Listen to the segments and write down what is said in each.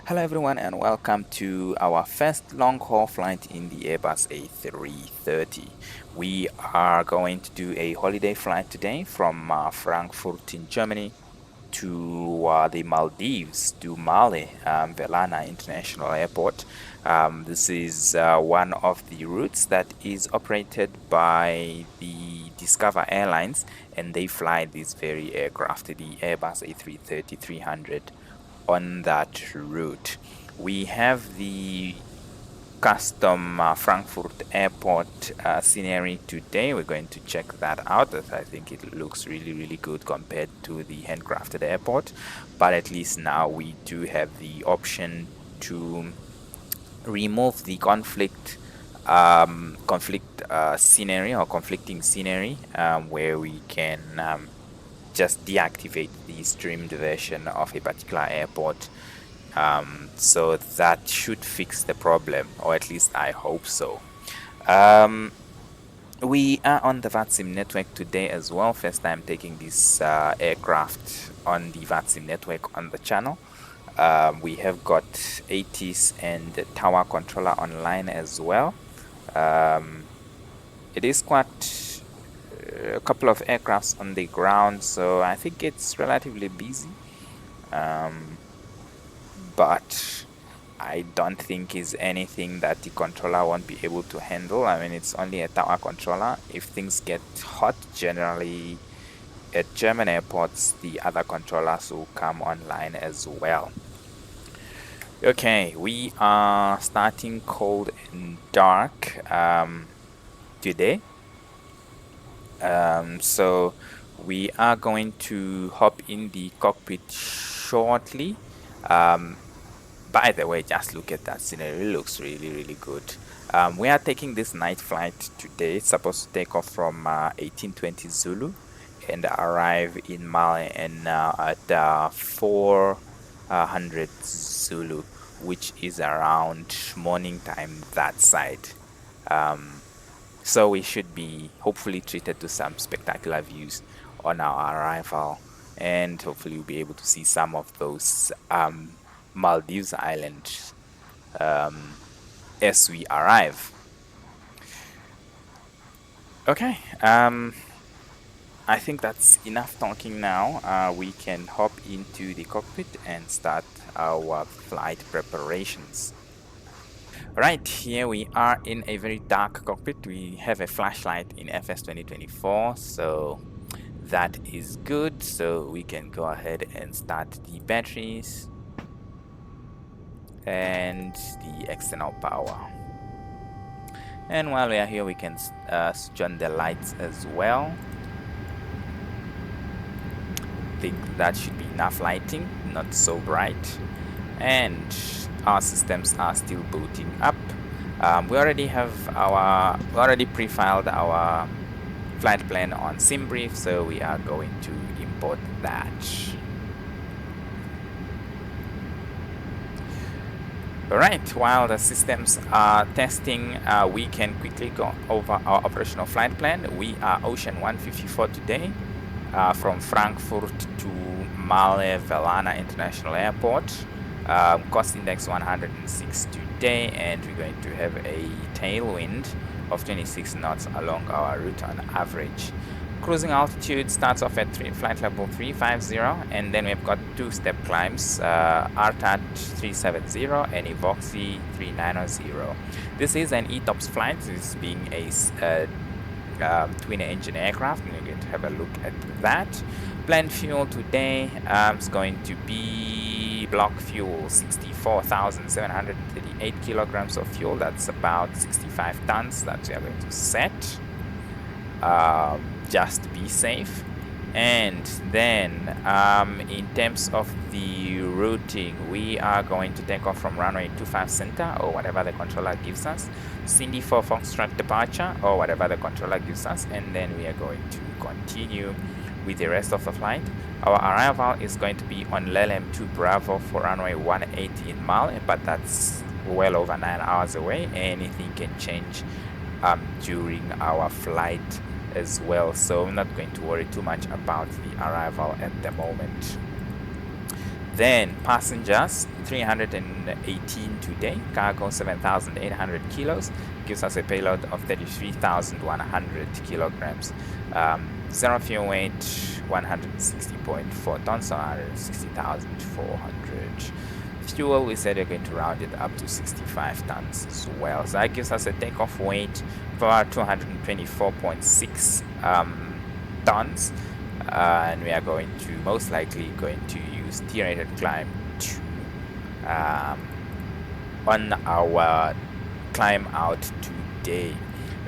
Hello everyone and welcome to our first long-haul flight in the Airbus A330. We are going to do a holiday flight today from Frankfurt in Germany to the Maldives, to Velana International Airport. This is one of the routes that is operated by the Discover Airlines, and they fly this very aircraft, the Airbus A330-300, on that route. We have the custom Frankfurt Airport scenery today. We're going to check that out. I think it looks really good compared to the handcrafted airport, but at least now we do have the option to remove the scenery or conflicting scenery, where we can just deactivate the streamed version of a particular airport. So that should fix the problem, or at least I hope so. We are on the VRMM network today as well. First time taking this aircraft on the VRMM network on the channel. We have got ATIS and the tower controller online as well. It is quite a couple of aircrafts on the ground, so I think it's relatively busy. But I don't think is anything that the controller won't be able to handle. I mean, it's only a tower controller. If things get hot, generally at German airports, the other controllers will come online as well. Okay, we are starting cold and dark today. So we are going to hop in the cockpit shortly. By the way, just look at that scenery. It looks really good. We are taking this night flight today. It's supposed to take off from 1820 Zulu and arrive in Mali and at 400 Zulu, which is around morning time that side. So we should be hopefully treated to some spectacular views on our arrival, and hopefully we'll be able to see some of those Maldives Island as we arrive. Okay, I think that's enough talking now. We can hop into the cockpit and start our flight preparations. Right, here we are in a very dark cockpit. We have a flashlight in FS 2024, so that is good. So we can go ahead and start the batteries and the external power. And while we are here, we can switch on the lights as well. I think that should be enough lighting, not so bright. And our systems are still booting up. We already pre-filed our flight plan on SimBrief, so we are going to import that. Alright, while the systems are testing, we can quickly go over our operational flight plan. We are Ocean 154 today, from Frankfurt to Velana International Airport. Cost index 106 today, and we're going to have a tailwind of 26 knots along our route on average. Cruising altitude starts off at flight level 350, and then we've got two step climbs, RTAT 370 and Evoxy 390. This is an ETOPS flight. This being a twin engine aircraft, and we're going to have a look at that. Planned fuel today is going to be block fuel 64,738 kilograms of fuel. That's about 65 tons that we are going to set, just to be safe. And then in terms of the routing, we are going to take off from runway 25 center, or whatever the controller gives us, Cindy 4 Foxtrot departure, or whatever the controller gives us, and then we are going to continue with the rest of the flight. Our arrival is going to be on LLM 2 Bravo for runway 18 in Mali, but that's well over 9 hours away. Anything can change during our flight as well, so I'm not going to worry too much about the arrival at the moment. Then passengers 318 today, cargo 7,800 kilos, gives us a payload of 33,100 kilograms. Zero fuel weight 160.4 tons, so 160,400. Fuel, we said we're going to round it up to 65 tons as well. So that gives us a takeoff weight of about 224.6 tons. And we are going to most likely use T-rated climb 2 on our climb out today.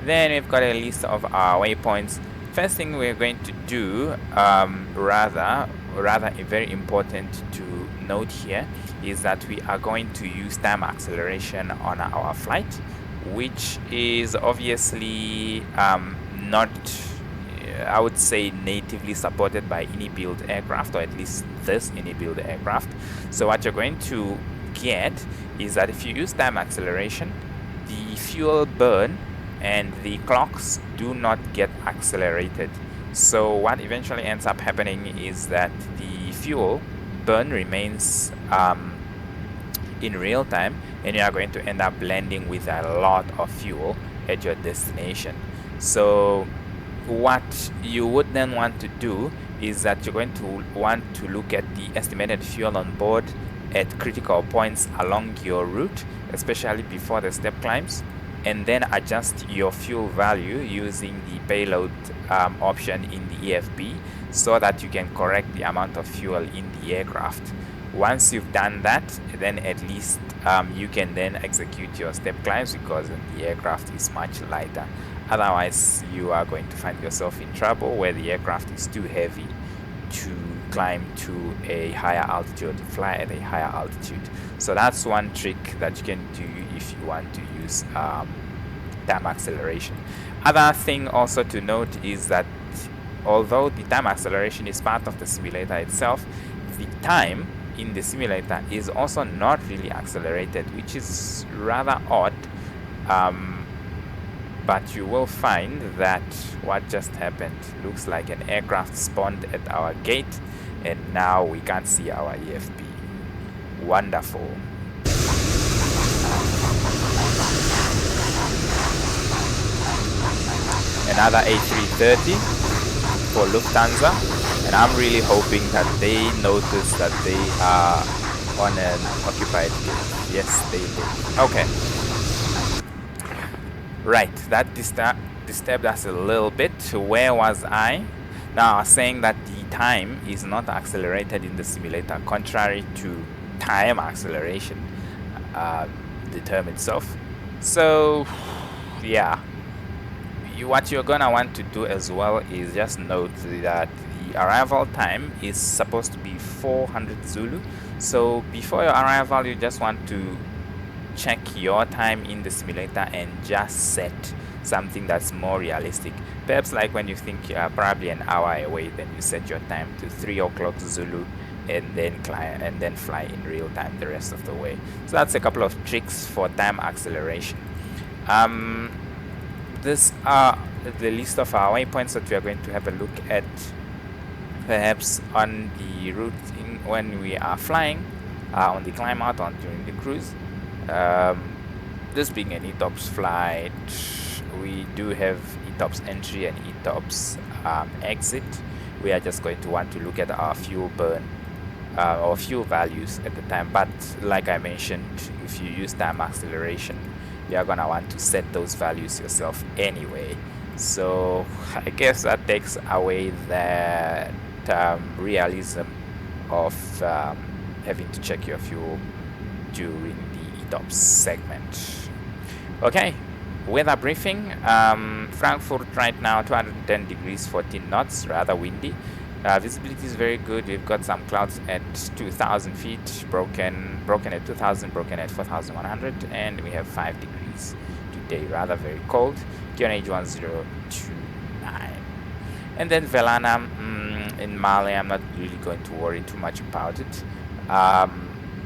Then we've got a list of our waypoints. First thing we're going to do, rather very important to note here, is that we are going to use time acceleration on our flight, which is obviously not, I would say, natively supported by any build aircraft, or at least this any build aircraft. So what you're going to get is that if you use time acceleration, the fuel burn and the clocks do not get accelerated. So what eventually ends up happening is that the fuel burn remains in real time, and you are going to end up landing with a lot of fuel at your destination. So what you would then want to do is that you're going to want to look at the estimated fuel on board at critical points along your route, especially before the step climbs, and then adjust your fuel value using the payload option in the EFB, so that you can correct the amount of fuel in the aircraft. Once you've done that, then at least you can then execute your step climbs, because the aircraft is much lighter. Otherwise, you are going to find yourself in trouble where the aircraft is too heavy to climb to a higher altitude, fly at a higher altitude. So that's one trick that you can do if you want to use time acceleration. Other thing also to note is that although the time acceleration is part of the simulator itself, the time in the simulator is also not really accelerated, which is rather odd. But you will find that what just happened looks like an aircraft spawned at our gate, and now we can't see our EFB. Wonderful. Another A330 for Lufthansa, and I'm really hoping that they notice that they are on an occupied gate. Yes, they did. Okay. Right, that disturbed us a little bit. Where was I? Now, I was saying that the time is not accelerated in the simulator, contrary to time acceleration, the term itself. So, yeah, what you're gonna want to do as well is just note that the arrival time is supposed to be 400 Zulu. So before your arrival, you just want to check your time in the simulator and just set something that's more realistic. Perhaps like when you think you are probably an hour away, then you set your time to 3 o'clock Zulu, and then fly in real time the rest of the way. So that's a couple of tricks for time acceleration. These are the list of our waypoints that we are going to have a look at, perhaps on the route when we are flying, on the climb out, on during the cruise. This being an ETOPS flight, we do have ETOPS entry and ETOPS exit. We are just going to want to look at our fuel burn or fuel values at the time, but like I mentioned, if you use time acceleration, you are gonna want to set those values yourself anyway. So I guess that takes away that realism of having to check your fuel during the ETOPS segment. Okay, weather briefing. Frankfurt right now 210 degrees 14 knots, rather windy. Visibility is very good. We've got some clouds at 2,000 feet, broken at 2,000, broken at 4,100, and we have 5 degrees today, rather very cold. QNH 1029. And then Velana in Mali, I'm not really going to worry too much about it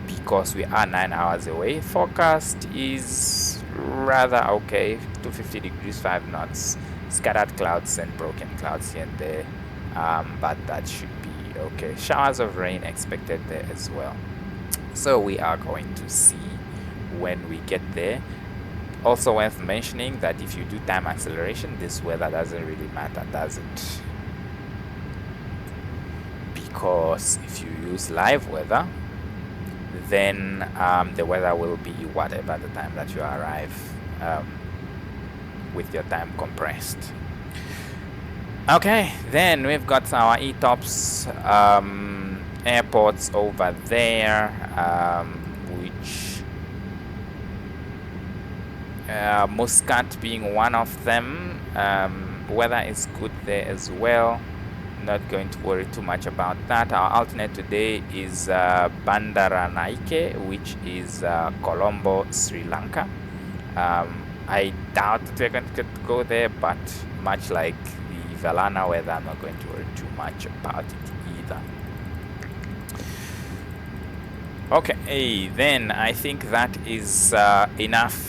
because we are 9 hours away. Forecast is rather okay, 250 degrees 5 knots, scattered clouds and broken clouds here and there. But that should be Okay, showers of rain expected there as well. So we are going to see when we get there. Also worth mentioning that if you do time acceleration, this weather doesn't really matter, does it? Because if you use live weather, then the weather will be whatever the time that you arrive, with your time compressed. Okay, then we've got our ETOPS airports over there, which Muscat being one of them. Weather is good there as well. Not going to worry too much about that. Our alternate today is Bandaranaike, which is Colombo, Sri Lanka. I doubt that we're going to get to go there, but much like the Velana weather, I'm not going to worry too much about it either. Okay, then I think that is enough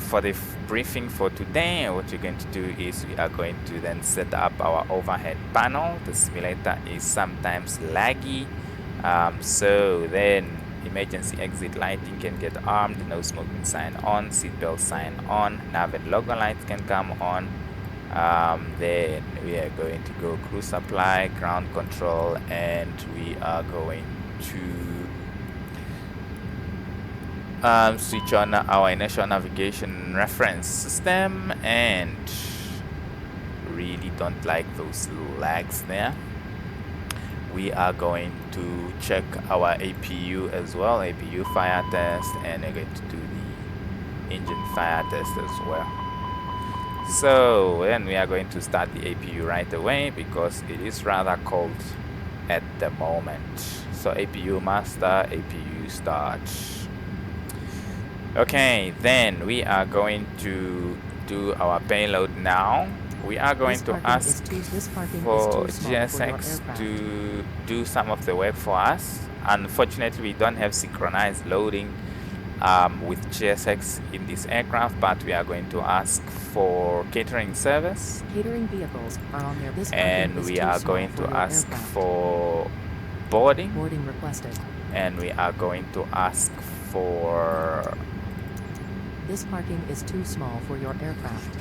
for the briefing for today. What we're going to do is we are going to then set up our overhead panel. The simulator is sometimes laggy, so then emergency exit lighting can get armed, no smoking sign on, seatbelt sign on, nav and logo lights can come on. Then we are going to go crew supply, ground control, and we are going to switch on our inertial navigation reference system, and really don't like those lags there. We are going to check our APU as well, APU fire test, and we're going to do the engine fire test as well. So then we are going to start the APU right away because it is rather cold at the moment. So APU master, APU start. Okay, then we are going to do our payload now. We are going to ask for GSX to do some of the work for us. Unfortunately, we don't have synchronized loading with GSX in this aircraft, but we are going to ask for catering service. Catering vehicles are on there. This and we are going to ask for boarding. Boarding requested. And we are going to ask for... This parking is too small for your aircraft.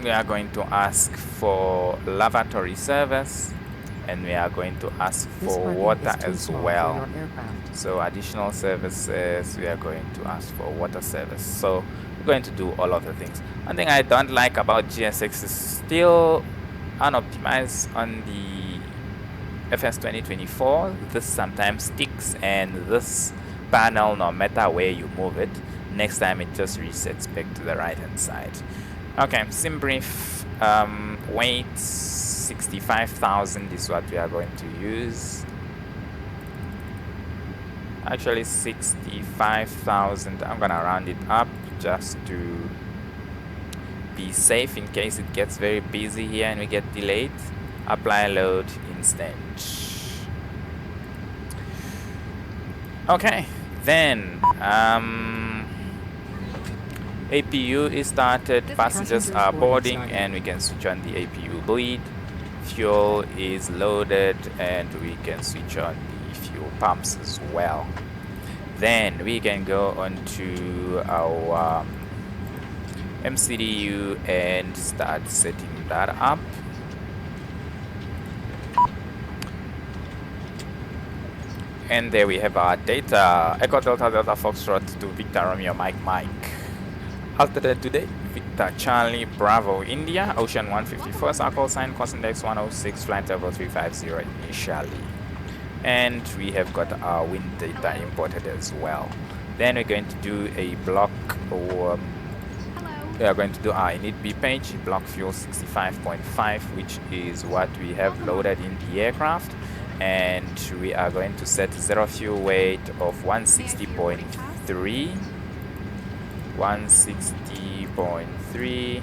We are going to ask for lavatory service, and we are going to ask for water as well. So additional services, we are going to ask for water service. So we're going to do all of the things. One thing I don't like about GSX is still unoptimized on the FS 2024. This sometimes sticks, and this panel, no matter where you move it, next time it just resets back to the right hand side. Okay, sim brief. Weight 65,000 is what we are going to use. Actually 65,000. I'm gonna round it up just to be safe in case it gets very busy here and we get delayed. Apply load instant. Okay, then APU is started, passengers are boarding, and we can switch on the APU bleed. Fuel is loaded, and we can switch on the fuel pumps as well. Then we can go on to our MCDU and start setting that up. And there we have our data. Echo Delta Delta Foxtrot to Victor Romeo Mike Mike. Alternate today, Victor Charlie Bravo India, Ocean 154, circle sign, course index 106, flight level 350 initially. And we have got our wind data imported as well. Then we're going to do a block, or we are going to do our init B page, block fuel 65.5, which is what we have loaded in the aircraft. And we are going to set zero fuel weight of 160.3. 160.3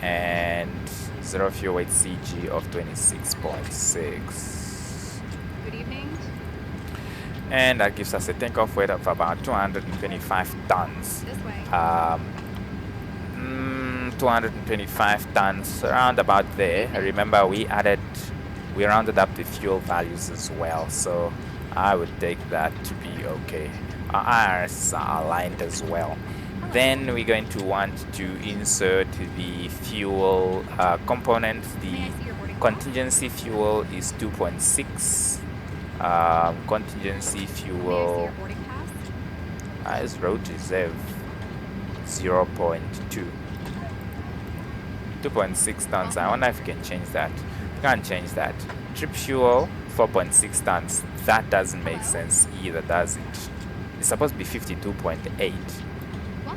and zero fuel weight CG of 26.6. Good evening. And that gives us a takeoff weight of about 225 tons. This way. 225 tons, around about there. Remember, we rounded up the fuel values as well, so I would take that to be okay. Our IRs are aligned as well. Then we're going to want to insert the fuel component. The contingency fuel is 2.6. Contingency fuel is road reserve 0.2. 2.6 tons. I wonder if you can change that. You can't change that. Trip fuel 4.6 tons. That doesn't make sense either, does it? It's supposed to be 52.8.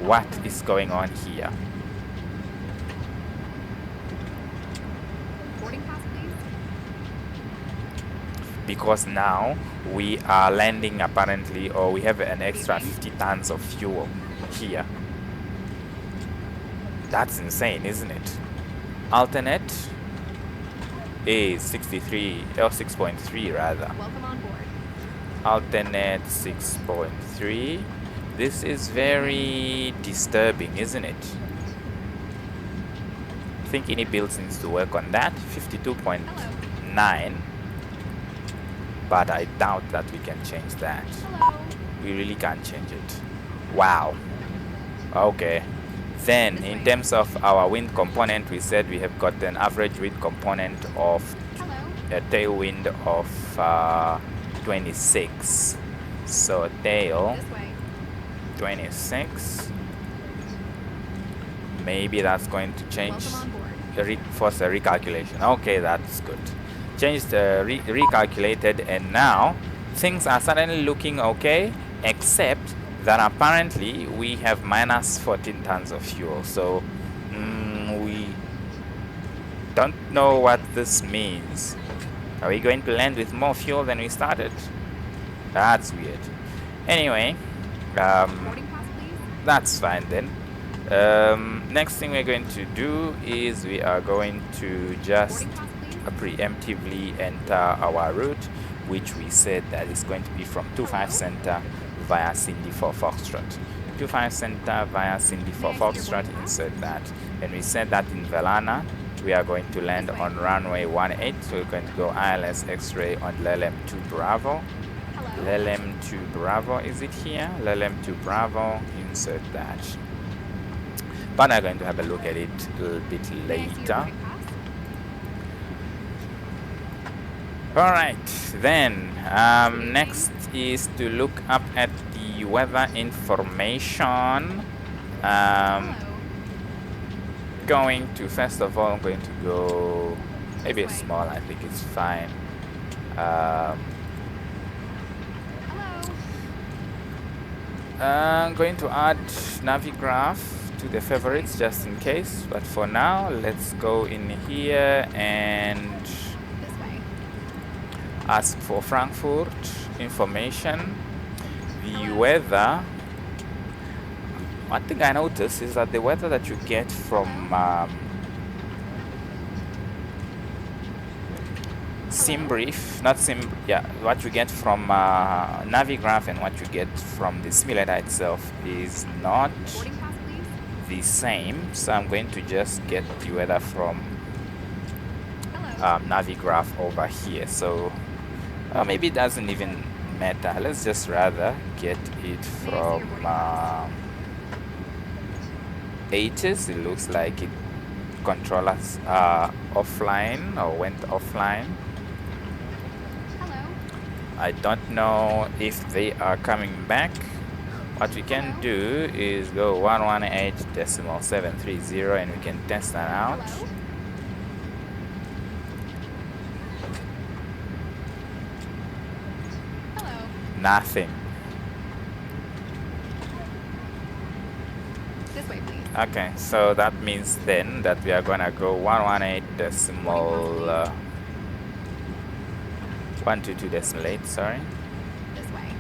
What is going on here? Because now we are landing apparently, or we have an extra 50 tons of fuel here. That's insane, isn't it? Alternate is 63 or 6.3 rather. Welcome on board. Alternate 6.3. This is very disturbing, isn't it? I think any builds needs to work on that. 52.9. But I doubt that we can change that. Hello. We really can't change it. Wow. Okay. Then, in terms of our wind component, we said we have got an average wind component of a tailwind of 26. So tail 26. Maybe that's going to change. Force a recalculation. Okay, that's good. Changed recalculated, and now things are suddenly looking okay, except that apparently we have minus 14 tons of fuel. So we don't know what this means. Are we going to land with more fuel than we started? That's weird. Anyway, that's fine then. Next thing we're going to do is we are going to just preemptively enter our route, which we said that is going to be from 25 Center via Cindy for Foxtrot. 25 Center via Cindy for Foxtrot, insert that. And we said that in Velana, we are going to land on runway 18, so we're going to go ILS X-ray on LLM2 Bravo. LLM2 Bravo, is it here? LLM2 Bravo, insert that. But I'm going to have a look at it a little bit later. Alright, then next is to look up at the weather information. Going to, first of all, I'm going to go maybe a small, I think it's fine. I'm going to add Navigraph to the favorites just in case, but for now let's go in here and ask for Frankfurt information. The weather, one thing I noticed is that the weather that you get from SimBrief, not Sim, yeah, what you get from Navigraph and what you get from the simulator itself is not the same. So I'm going to just get the weather from Navigraph over here. So maybe it doesn't even matter. Let's just rather get it from ATIS. It looks like it controllers offline or went offline. I don't know if they are coming back. What we can do is go 118.730 and we can test that out. Nothing. This way, please. Okay, so that means then that we are gonna go 122.8, sorry. This way.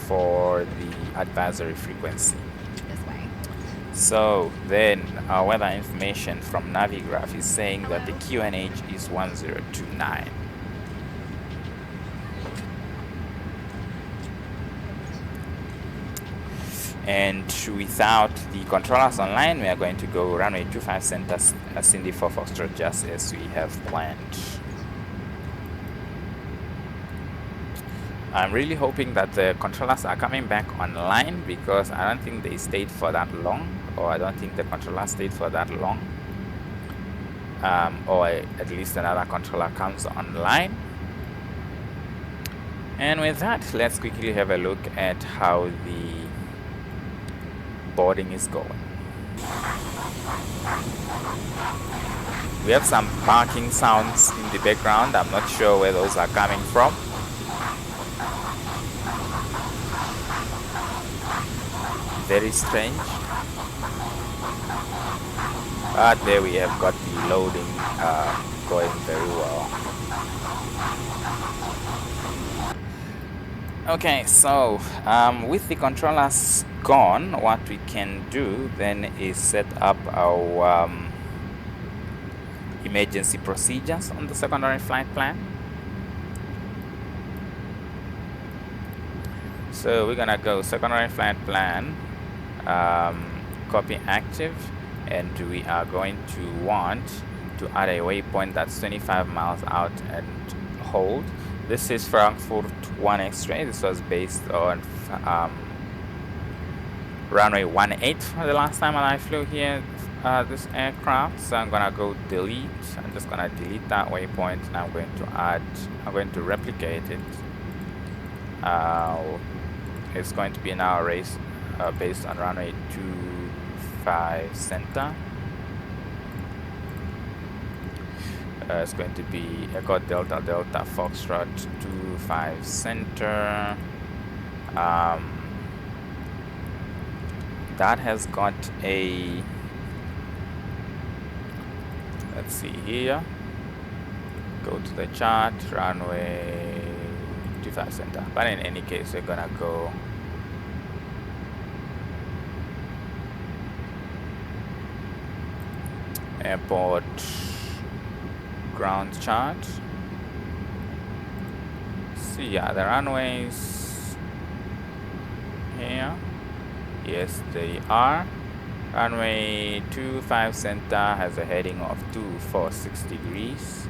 For the advisory frequency. This way. So then our weather information from Navigraph is saying that the QNH is 1029. And without the controllers online, we are going to go runway 25 center, Cindy for Foxtrot, just as we have planned. I'm really hoping that the controllers are coming back online, because I don't think they stayed for that long, or I don't think the controller stayed for that long. Or at least another controller comes online. And with that, let's quickly have a look at how the boarding is going. We have some barking sounds in the background. I'm not sure where those are coming from. Very strange. But there we have got the loading going very well. Okay, so with the controllers gone, what we can do then is set up our emergency procedures on the secondary flight plan. So we're gonna go secondary flight plan, copy active, and we are going to want to add a waypoint that's 25 miles out and hold. This is Frankfurt 1 X-ray. This was based on runway 18 for the last time I flew here, this aircraft. So I'm gonna go delete. I'm just gonna delete that waypoint, and I'm going to replicate it. It's going to be an hour race based on runway 25 center. It's going to be Echo Delta Delta Foxtrot 25 center. That has got a, let's see here, go to the chart, runway 25 center. But in any case, we're gonna go airport ground chart. See, yeah, the runways here, yes they are. Runway 25 center has a heading of 246 degrees,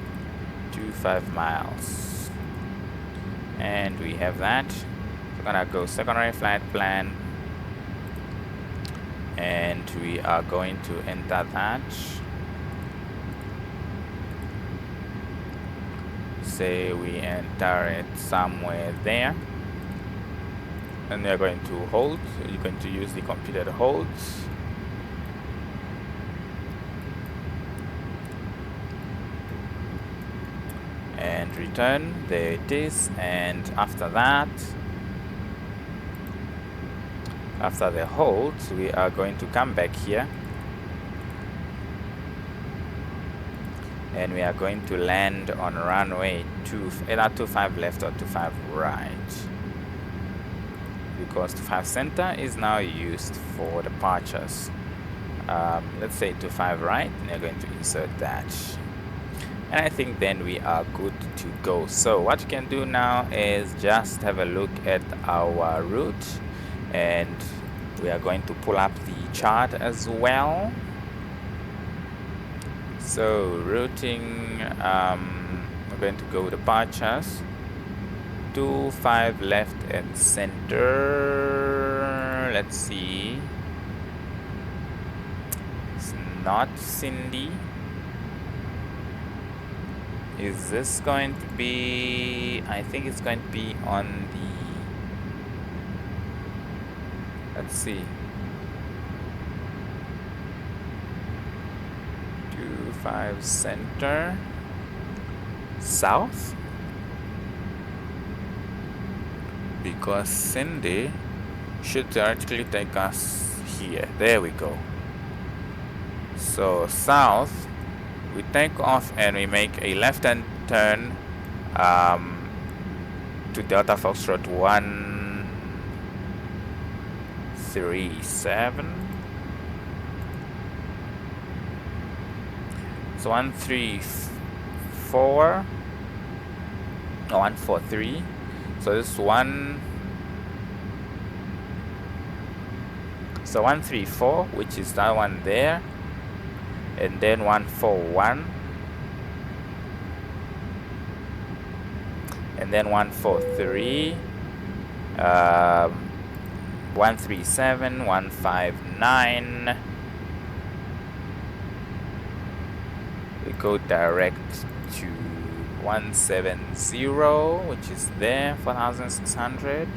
25 miles, and we have that. We're gonna go secondary flight plan, and we are going to enter that. Say we enter it somewhere there, and we are going to hold. So you're going to use the computer to hold, and return. There it is. And after that, after the hold, we are going to come back here, and we are going to land on runway either 25 left or 25 right, because 25 center is now used for departures. Let's say 25 right, and we're going to insert that, and I think then we are good to go. So what you can do now is just have a look at our route, and we are going to pull up the chart as well. So routing, we're going to go departures, 25 left and center. Let's see, it's not Cindy. Is this going to be, I think it's going to be on the, let's see, 25 center south, because Cindy should theoretically take us here. There we go. So south, we take off and we make a left-hand turn to Delta Foxtrot 137. So 134, no, 143. So this one, So 134, which is that one there, and then 141, and then 143, 137, 159. We go direct to 170, which is there, 4,600,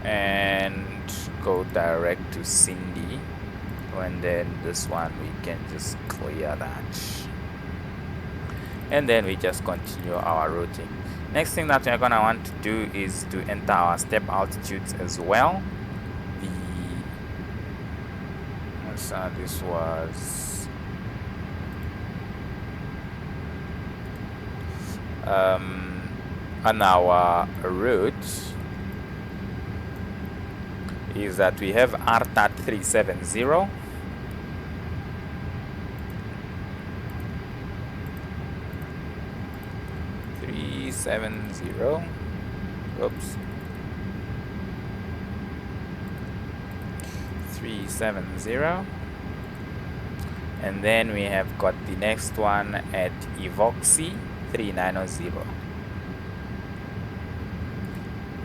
and go direct to Cindy, and then this one we can just clear that, and then we just continue our routing. Next thing that we're gonna want to do is to enter our step altitudes as well. This was on our route is that we have RTAT 370, oops, 370, and then we have got the next one at Evoxy 3900.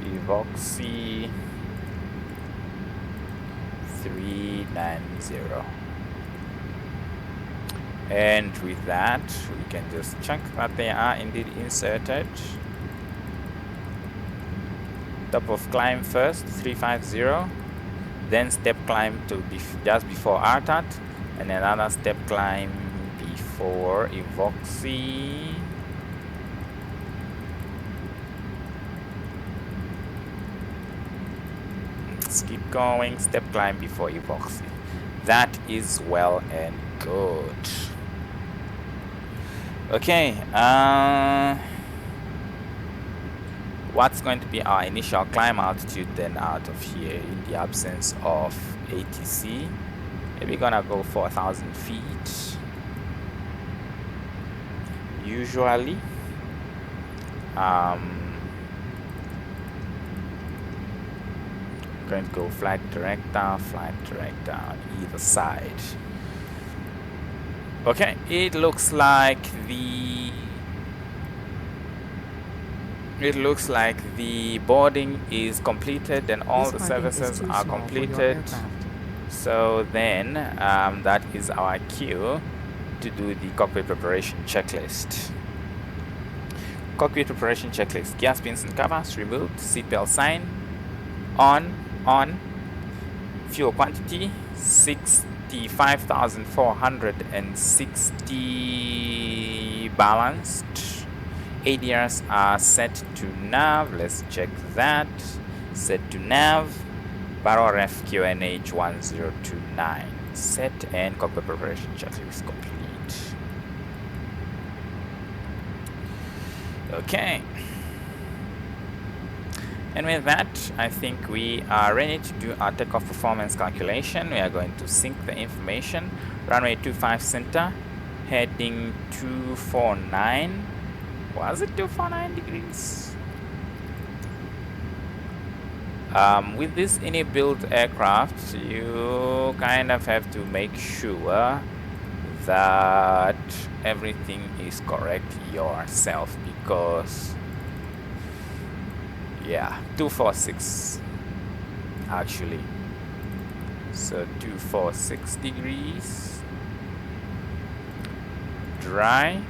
Evoxy 390. And with that, we can just check that they are indeed inserted. Top of climb first, 350. Then step climb to just before RTAT, and another step climb before Evoxy. Let's keep going. Step climb before Evoxy. That is well and good. Okay. What's going to be our initial climb altitude then out of here in the absence of ATC? We're gonna go 4,000 feet. Usually, going to go flight direct down on either side. Okay, it looks like the boarding is completed and all the services are completed. So then that is our cue to do the cockpit preparation checklist. Cockpit preparation checklist: gas pins and covers removed, seatbelt sign on, fuel quantity 65,460 balanced. ADRs are set to nav. Let's check that. Set to nav. Barrel ref QNH 1029. Set, and cockpit preparation checklist complete. Okay. And with that, I think we are ready to do our takeoff performance calculation. We are going to sync the information. Runway 25 center, heading 249. Was it 249 degrees? With this built aircraft, you kind of have to make sure that everything is correct yourself, because yeah, 246 actually. So 246 degrees. Dry.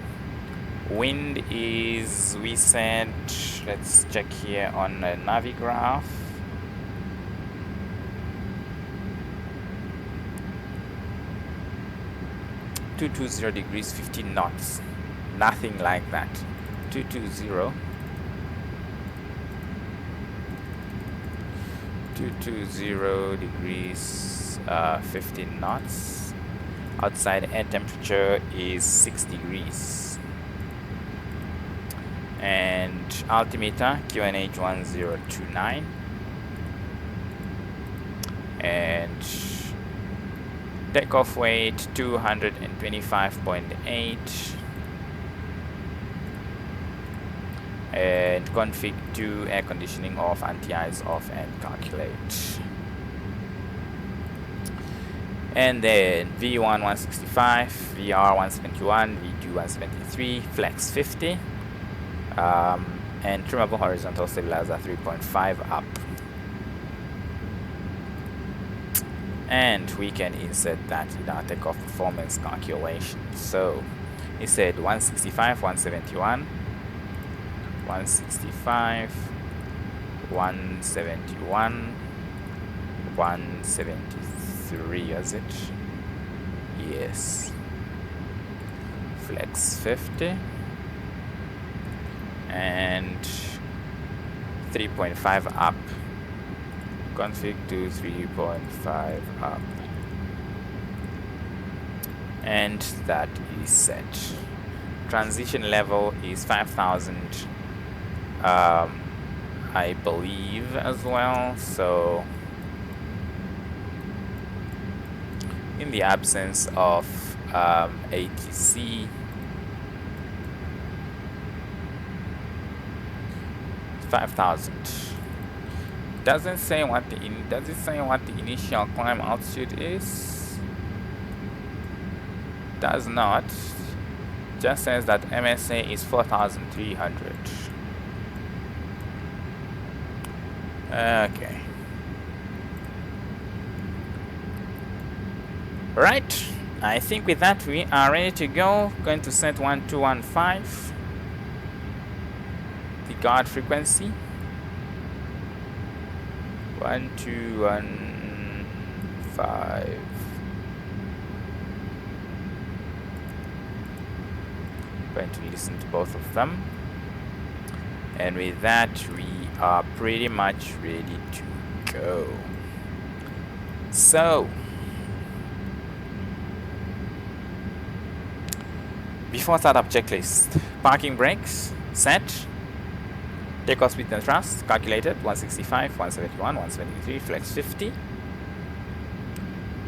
Wind is, we said, let's check here on the Navigraph. (220 degrees, 15 knots. Nothing like that. 220. 220 degrees, 15 knots. Outside air temperature is 6 degrees. And altimeter QNH 1029. And takeoff weight 225.8. And config 2, air conditioning off, anti-ice off, and calculate. And then V1 165, VR 171, V2 173, flex 50, and trimmable horizontal stabilizer 3.5 up. And we can insert that in our takeoff performance calculation. So it said 165, 171, 165, 171, 173, is it? Yes. Flex 50 and 3.5 up. Config to 3.5 up. And that is set. Transition level is 5,000, I believe, as well. So in the absence of ATC, $5,000. Doesn't say what the initial climb altitude is. Does not. Just says that MSA is 4,300. Okay. Right. I think with that we are ready to go. Going to set 1215. The guard frequency. 1215. Going to listen to both of them. And with that we are pretty much ready to go. So before startup checklist, parking brakes set, takeoff speed and thrust calculated, 165, 171, 173, flex 50.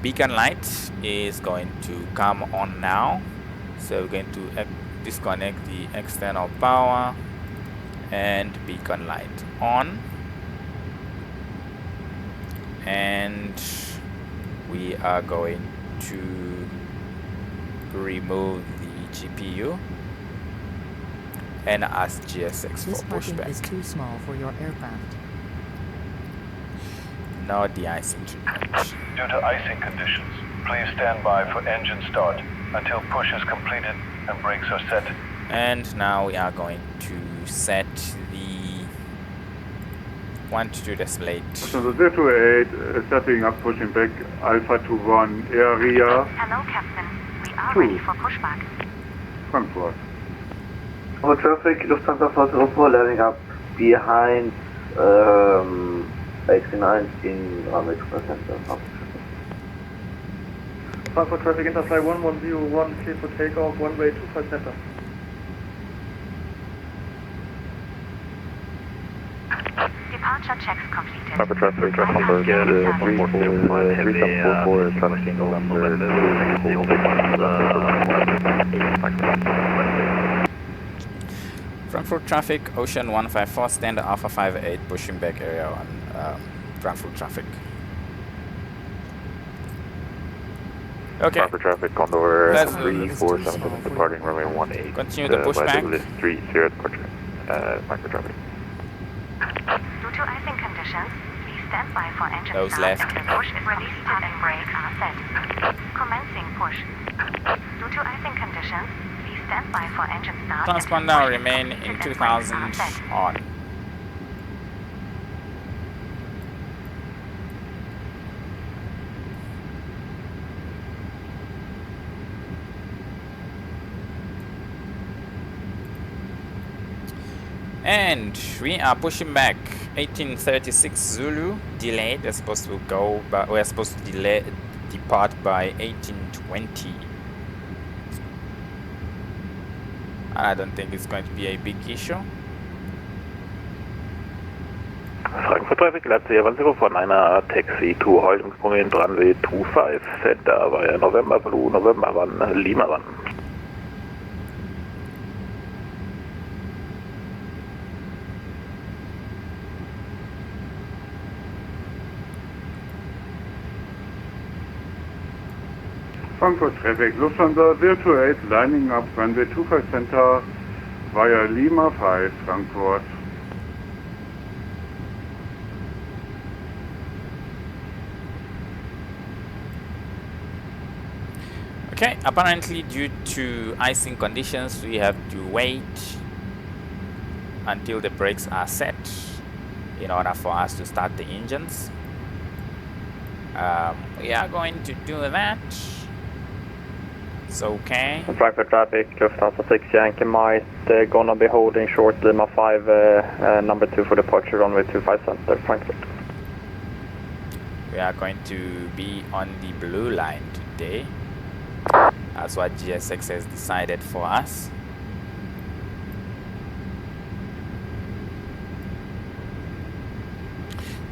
Beacon light is going to come on now, so we're going to disconnect the external power and beacon light on, and we are going to remove the GPU and ask GSX This for parking pushback. is too small for your aircraft. No de-icing treatment. Due to icing conditions, please stand by for engine start until push is completed and brakes are set. And now we are going to set the 122.8. So 028 setting up, pushing back, Alpha to 1 area, Hello, Captain. We are 2, ready for pushback. Frankfurt. For traffic, Lufthansa 404 landing up behind A330 in runway 2% center. Frankfurt traffic interfly 1101, clear for takeoff, runway 25 center. Departure checks completed. Frankfurt traffic, number 3744 is traffic November 2. Frankfurt traffic, Ocean 154, standard Alpha 58, pushing back area on Frankfurt traffic. Okay. Frankfurt traffic, Condor Let's 3477 departing runway 18. Continue the pushback. List 30 departure. Frankfurt traffic. Due to icing conditions, please stand by for engine Those start left. until push is released and brakes are set. Commencing push. Due to icing conditions, please stand by for engine start. Transponder until push remain is in completed and brakes 2000 are set. on. And we are pushing back 1836 Zulu delayed. We're supposed to go, but we're supposed to depart by 1820. I don't think it's going to be a big issue. Frankfurt traffic, Leipzig 1049 taxi to holding point runway 25 center via November Blue, November 1, Lima 1. Frankfurt traffic, Lufthansa 028 lining up runway 25 center via Lima 5 Frankfurt. Okay, apparently due to icing conditions, we have to wait until the brakes are set in order for us to start the engines. We are going to do that. It's okay. Frankfurt traffic, Lufthansa 6 Yankee Mike, gonna be holding short Lima 5, number 2 for departure, runway 25 center, Frankfurt. We are going to be on the blue line today. That's what GSX has decided for us.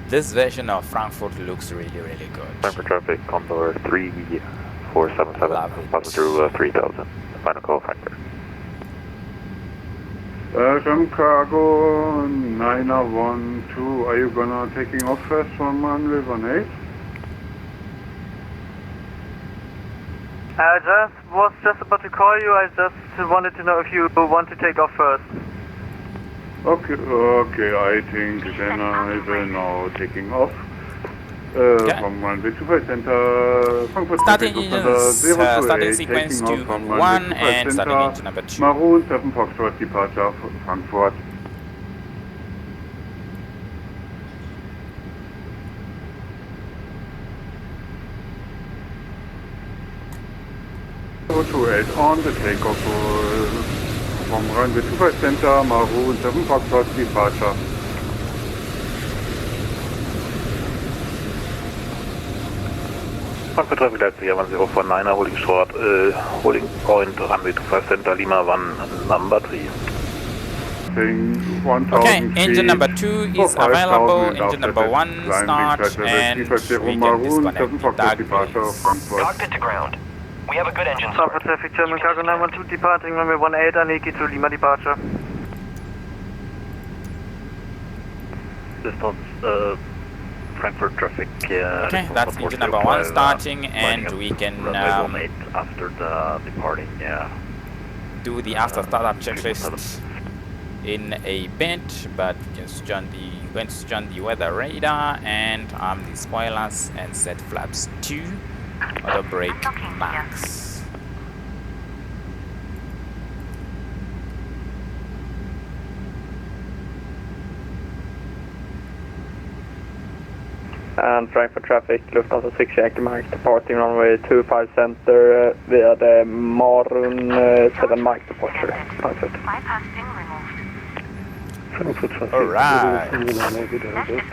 This version of Frankfurt looks really good. Frankfurt traffic, Condor 3477, Love it. passing through 3000. Final call, Frankfurt. Jump cargo 912, are you gonna taking off first from runway 18? I was just about to call you. I just wanted to know if you want to take off first. Okay, I think then I will now taking off. From runway 25 center, Frankfurt Starting traffic, engines, Lufthansa 028, starting sequence taking off from 2 and runway 1 25 and starting center, engine number 2. Maroon 7 Foxtrot departure Frankfurt. .28 on the takeoff from runway 25 center, Maroon 7 Foxtrot departure. Frankfurt traffic, Leipzig 1049er, holding short, holding point, runway 25 center, Lima 1, number 3. Okay, engine number 2 is available, engine number 1 start, and we can disconnect the dark base. Cockpit to ground. We have a good engine start. Frankfurt traffic, German cargo 912 departing runway 18, Aniki to Lima departure. Distance, Frankfurt traffic. Okay, that's engine number 1 starting, and we can after the departing. do the after startup checklist in a bit, but we can going to turn the weather radar and arm the spoilers and set flaps 2, auto brake max. And Frankfurt traffic, Lufthansa 6 Yankee Mike, departing runway 25 center via the Maroon 7 Mike departure, Frankfurt. Bypass pin removed. Alright,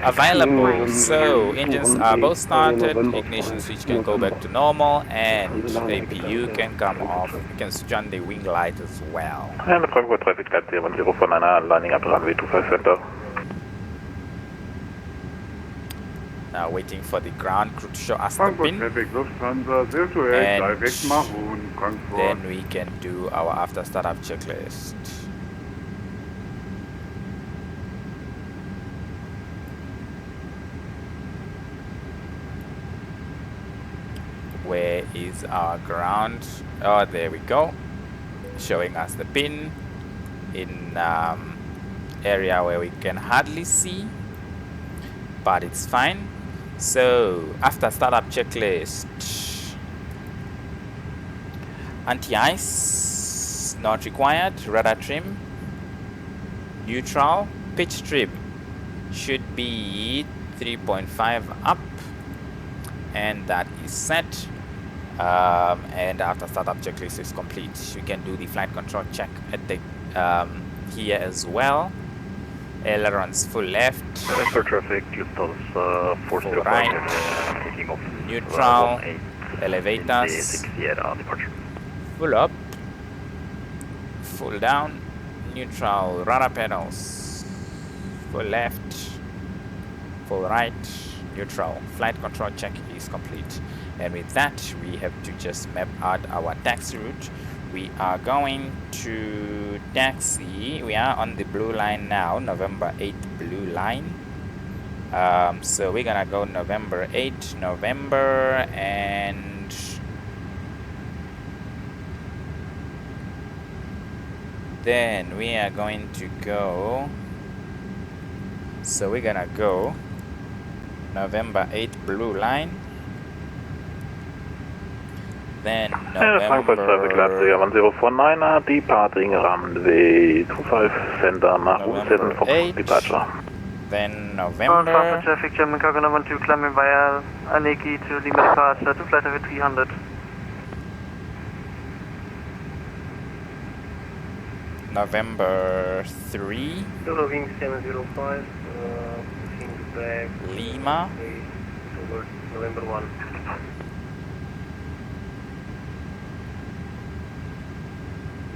available, so engines are both started, ignition switch can go back to normal, and APU can come off. You can switch on the wing light as well. And the Frankfurt traffic, Leipzig 1049er, lining up runway 25 center. Now waiting for the ground crew to show us the Frankfurt pin, traffic, Lufthansa 028, direct Maroon, Frankfurt. then we can do our after startup checklist. Where is our ground? Oh, there we go, showing us the pin in area where we can hardly see, but it's fine. So after startup checklist, anti-ice not required, radar trim neutral, pitch trim should be 3.5 up, and that is set. And after startup checklist is complete, you can do the flight control check at the here as well. Ailerons full left, For traffic, Lufthansa 405, right, taking off. neutral, elevators, departure. full up, full down, neutral, radar pedals, full left, full right, neutral. Flight control check is complete. And with that, we have to just map out our taxi route. We are going to taxi. We are on the blue line now, November 8 blue line. So we're gonna go November 8, November, and Then we are going to go. So we're gonna go November 8 blue line. Then Frankfurt traffic Leipzig 1049, departing runway 25 center, Maroon 7 Fox departure. Then November. Frankfurt traffic, German cargo number 2, climbing via Aneki to Lima departure, to flight level 300. November 3. Eurowing 705, pushing back. Lima. Towards November 1.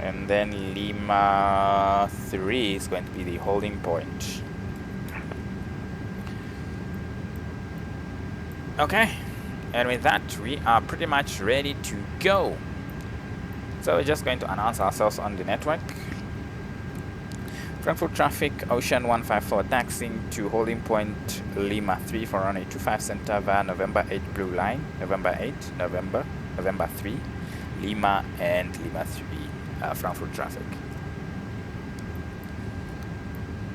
And then Lima 3 is going to be the holding point. Okay, and with that we are pretty much ready to go. So we're just going to announce ourselves on the network. Frankfurt traffic, Ocean 154 taxiing to holding point Lima 3 for runway 25 center via November 8 blue line, November 8, November 3, Lima and Lima 3. Frankfurt traffic.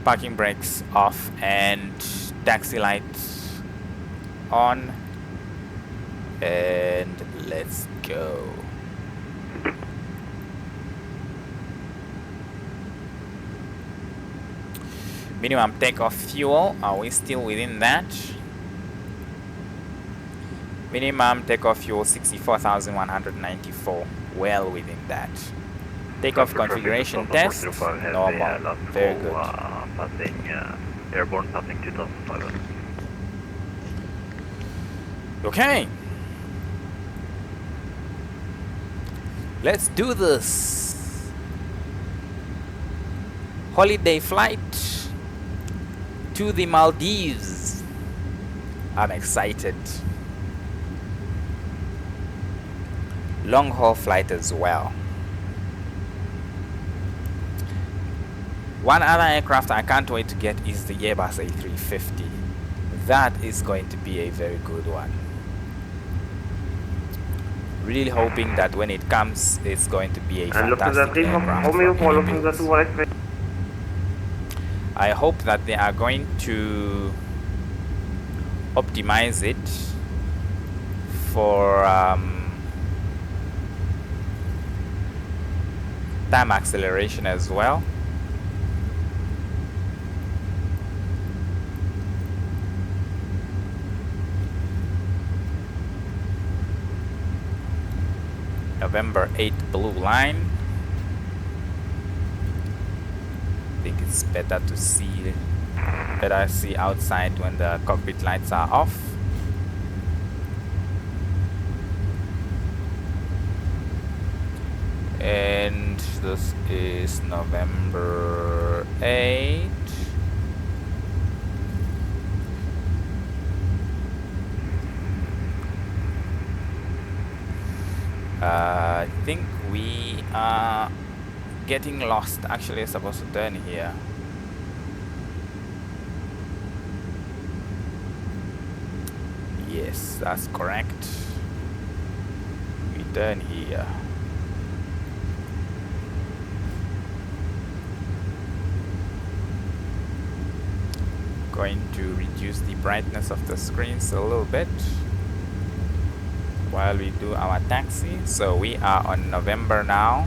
Parking brakes off and taxi lights on, and let's go. Minimum takeoff fuel, are we still within that? Minimum takeoff fuel 64,194, well within that. Takeoff configuration test, normal, very good. Passing airborne, passing 2005. Okay. Let's do this. Holiday flight to the Maldives. I'm excited. Long haul flight as well. One other aircraft I can't wait to get is the Airbus A330. That is going to be a very good one. Really hoping that when it comes, it's going to be a fantastic aircraft. I hope that they are going to optimize it for time acceleration as well. November 8 blue line. I think it's better to see outside when the cockpit lights are off. And this is November 8. I think we are getting lost. Actually, I'm supposed to turn here. Yes, that's correct. We turn here. Going to reduce the brightness of the screens a little bit while we do our taxi. So we are on November now.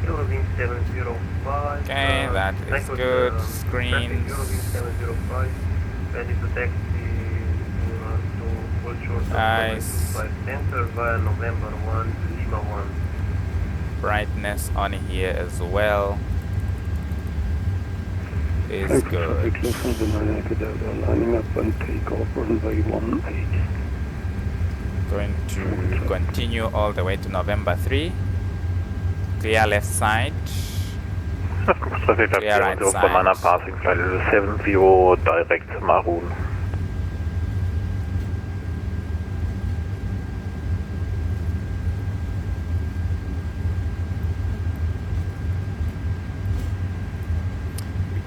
Eurowing 705. Okay, that is good. Screens. Eurowing 705. Ready to taxi to full short Nice. 5 center via November 1 to Lima 1. Brightness on here as well is good. Lining up and take off runway 18. Going to continue all the way to November 3. Clear left side. Clear right side. Passing flight 70 direct Maroon.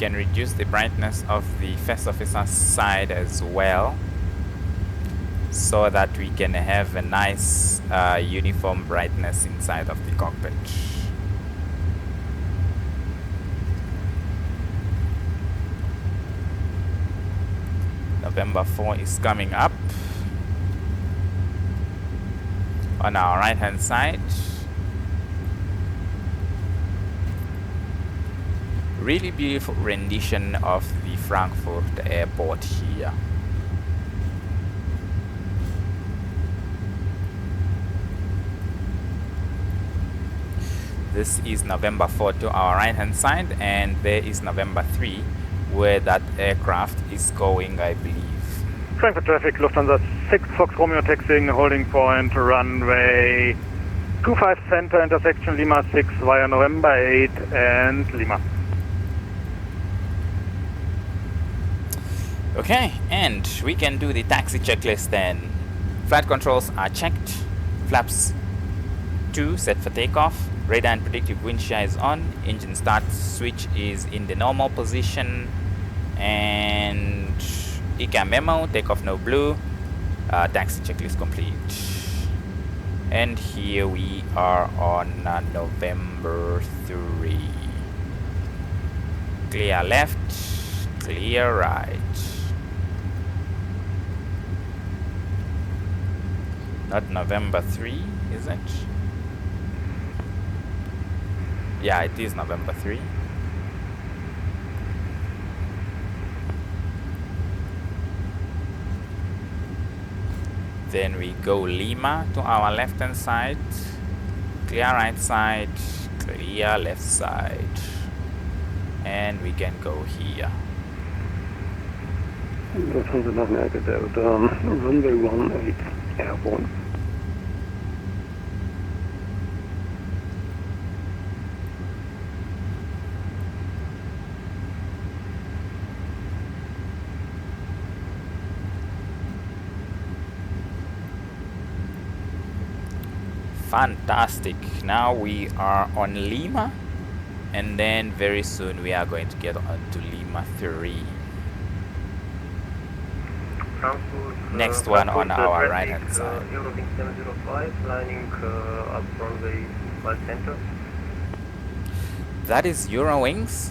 can reduce the brightness of the first officer side as well, so that we can have a nice uniform brightness inside of the cockpit. November 4 is coming up. On our right hand side, really beautiful rendition of the Frankfurt Airport here. This is November 4 to our right hand side, and there is November 3 where that aircraft is going, I believe. Frankfurt traffic, Lufthansa 6 Fox Romeo taxiing, holding point, runway 25 center, intersection Lima 6 via November 8 and Lima. Okay, and we can do the taxi checklist then. Flight controls are checked, flaps 2 set for takeoff, radar and predictive wind shear is on, engine start switch is in the normal position, and ECAM memo, takeoff no blue, taxi checklist complete. And here we are on November 3. Clear left, clear right. Not November 3, is it? Yeah, it is November 3. Then we go Lima to our left hand side, clear right side, clear left side, and we can go here. Lufthansa 9 Airport, runway 18 Airport. Fantastic. Now we are on Lima, and then very soon we are going to get on to Lima 3. Frankfurt, Next one on Frankfurt, our traffic, right hand side. Eurowings 705, lining up runway 5 center. That is Eurowings?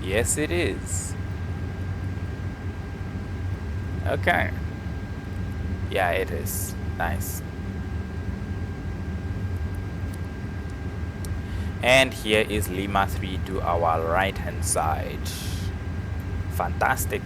Yes, it is. Okay. Yeah, it is. Nice. And here is Lima 3 to our right hand side. Fantastic.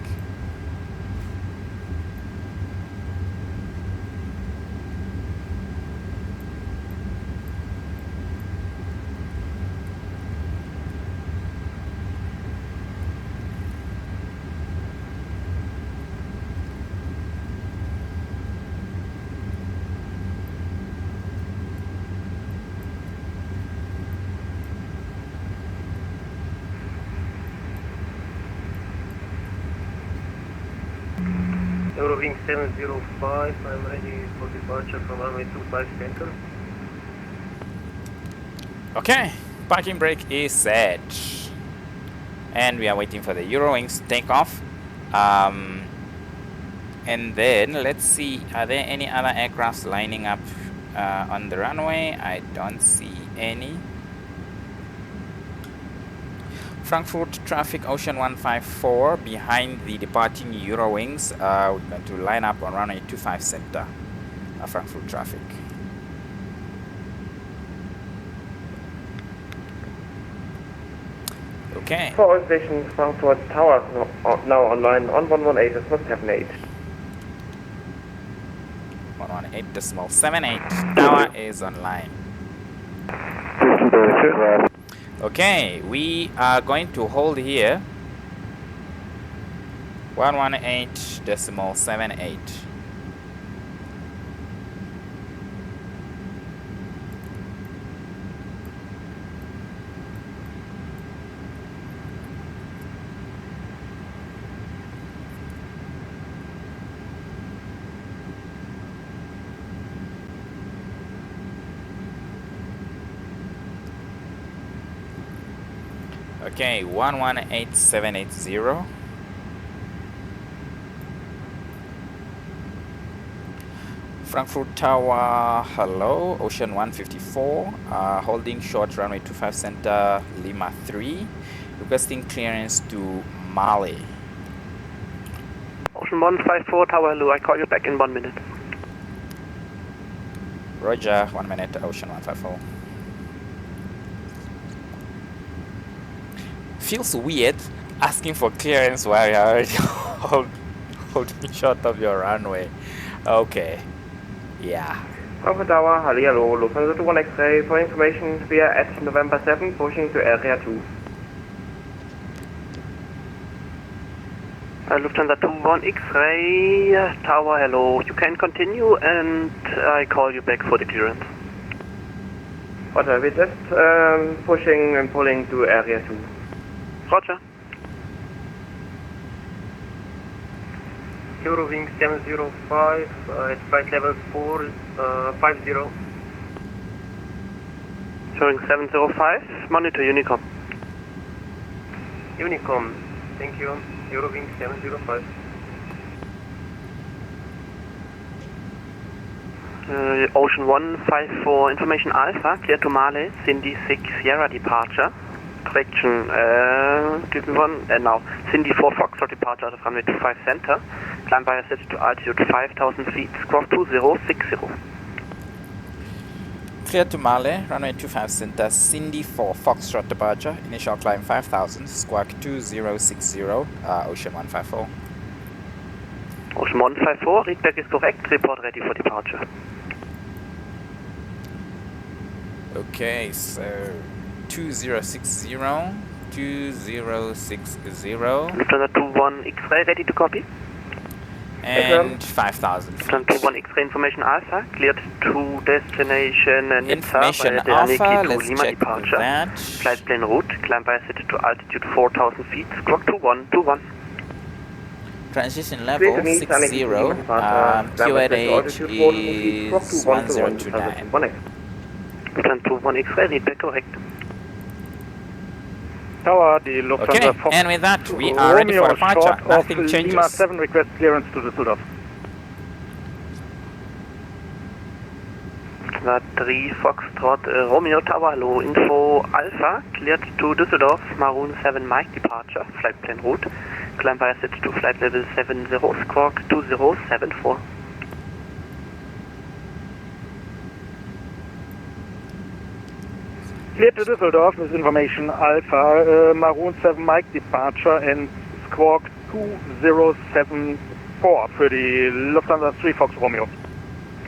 Eurowings 705, I'm ready for departure from runway 25 center. Okay, parking brake is set. And we are waiting for the Eurowings to take off. And then let's see, are there any other aircrafts lining up on the runway? I don't see any. Frankfurt traffic Ocean 154 behind the departing Eurowings. We're going to line up on runway 25 center. Frankfurt traffic. Okay. Power station Frankfurt Tower now online on 118.78. 118.78. Tower is online. Okay, we are going to hold here 118.78. Okay, 118780. Frankfurt Tower, hello, Ocean 154, holding short runway 25 center, Lima 3, requesting clearance to Mali. Ocean 154, Tower, hello, I call you back in 1 minute. Roger, 1 minute, Ocean 154. Feels weird asking for clearance while you're already holding short of your runway. Okay. Yeah. Frankfurt Tower, hello, Lufthansa 21 X-ray. For information, we are at November 7, pushing to area 2. Lufthansa 21 X-ray, Tower, hello. You can continue and I call you back for the clearance. Roger, we're just pushing and pulling to area 2. Roger. Eurowings 705 at flight level 450. Showing 705, monitor Unicom. Unicom, thank you. Eurowings 705. Ocean 154, information Alpha, clear to Mali, Cindy 6 Sierra departure. Correction, give me one, now, Cindy 4 Foxtrot departure out of runway 25 center. Climb by a set to altitude 5,000 feet, squawk 2060. Clear to Mali, runway 25 center, Cindy 4 Foxtrot departure, initial climb 5,000, squawk 2060, Ocean 154. Ocean 154, readback is correct, report ready for departure. Okay, so 2060, 2060. Lufthansa 21 X-ray ready to copy. And 5,000 feet. Lufthansa 21 X-ray information Alpha, cleared to destination and information Alpha, let's Lima check departure. that. Flight plane route, climb by a set to altitude 4,000 feet, squawk 2121. Transition level 60, QRH is 1029. Lufthansa 21 X-ray, readback correct. Tower, the Lufthansa Okay, and with that, we are ready for departure. Nothing changes. Lima 7 request clearance to Düsseldorf. Lufthansa 3 Foxtrot, Romeo Tower, hello, info Alpha, cleared to Düsseldorf, Maroon 7 Mike departure, flight plan route, climb by a set to flight level 70, squawk 2074. Cleared to Düsseldorf with information Alpha, Maroon 7 Mike departure and squawk 2074 für die Lufthansa 3 Fox Romeo.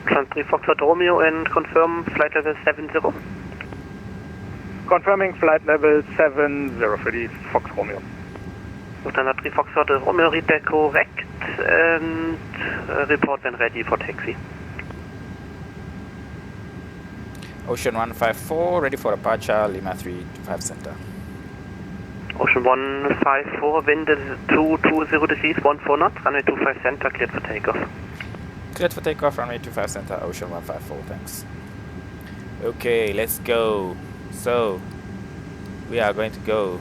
Lufthansa 3 Foxtrot Romeo and confirm flight level 70. Confirming flight level 70 für die Fox Romeo. Lufthansa 3 Foxtrot Romeo, readback correct and report when ready for taxi. Ocean 154, ready for departure, Lima 325 center. Ocean 154, wind is 220 degrees, 14 knots, runway 25 center, cleared for takeoff. Cleared for takeoff, runway 25 center, Ocean 154, thanks. Okay, let's go. So, we are going to go.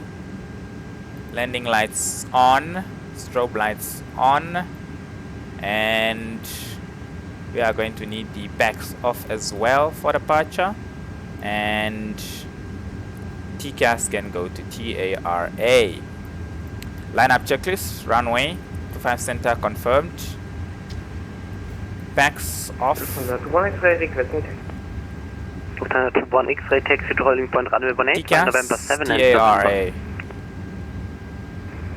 Landing lights on, strobe lights on, and we are going to need the backs off as well for departure, and TCAS can go to TARA. Lineup checklist, runway 25 center confirmed. Backs off. Lufthansa 1 X-ray requesting taxi. Lufthansa 1 X-ray taxi to holding point runway 18, TCAS, November 7 and TARA.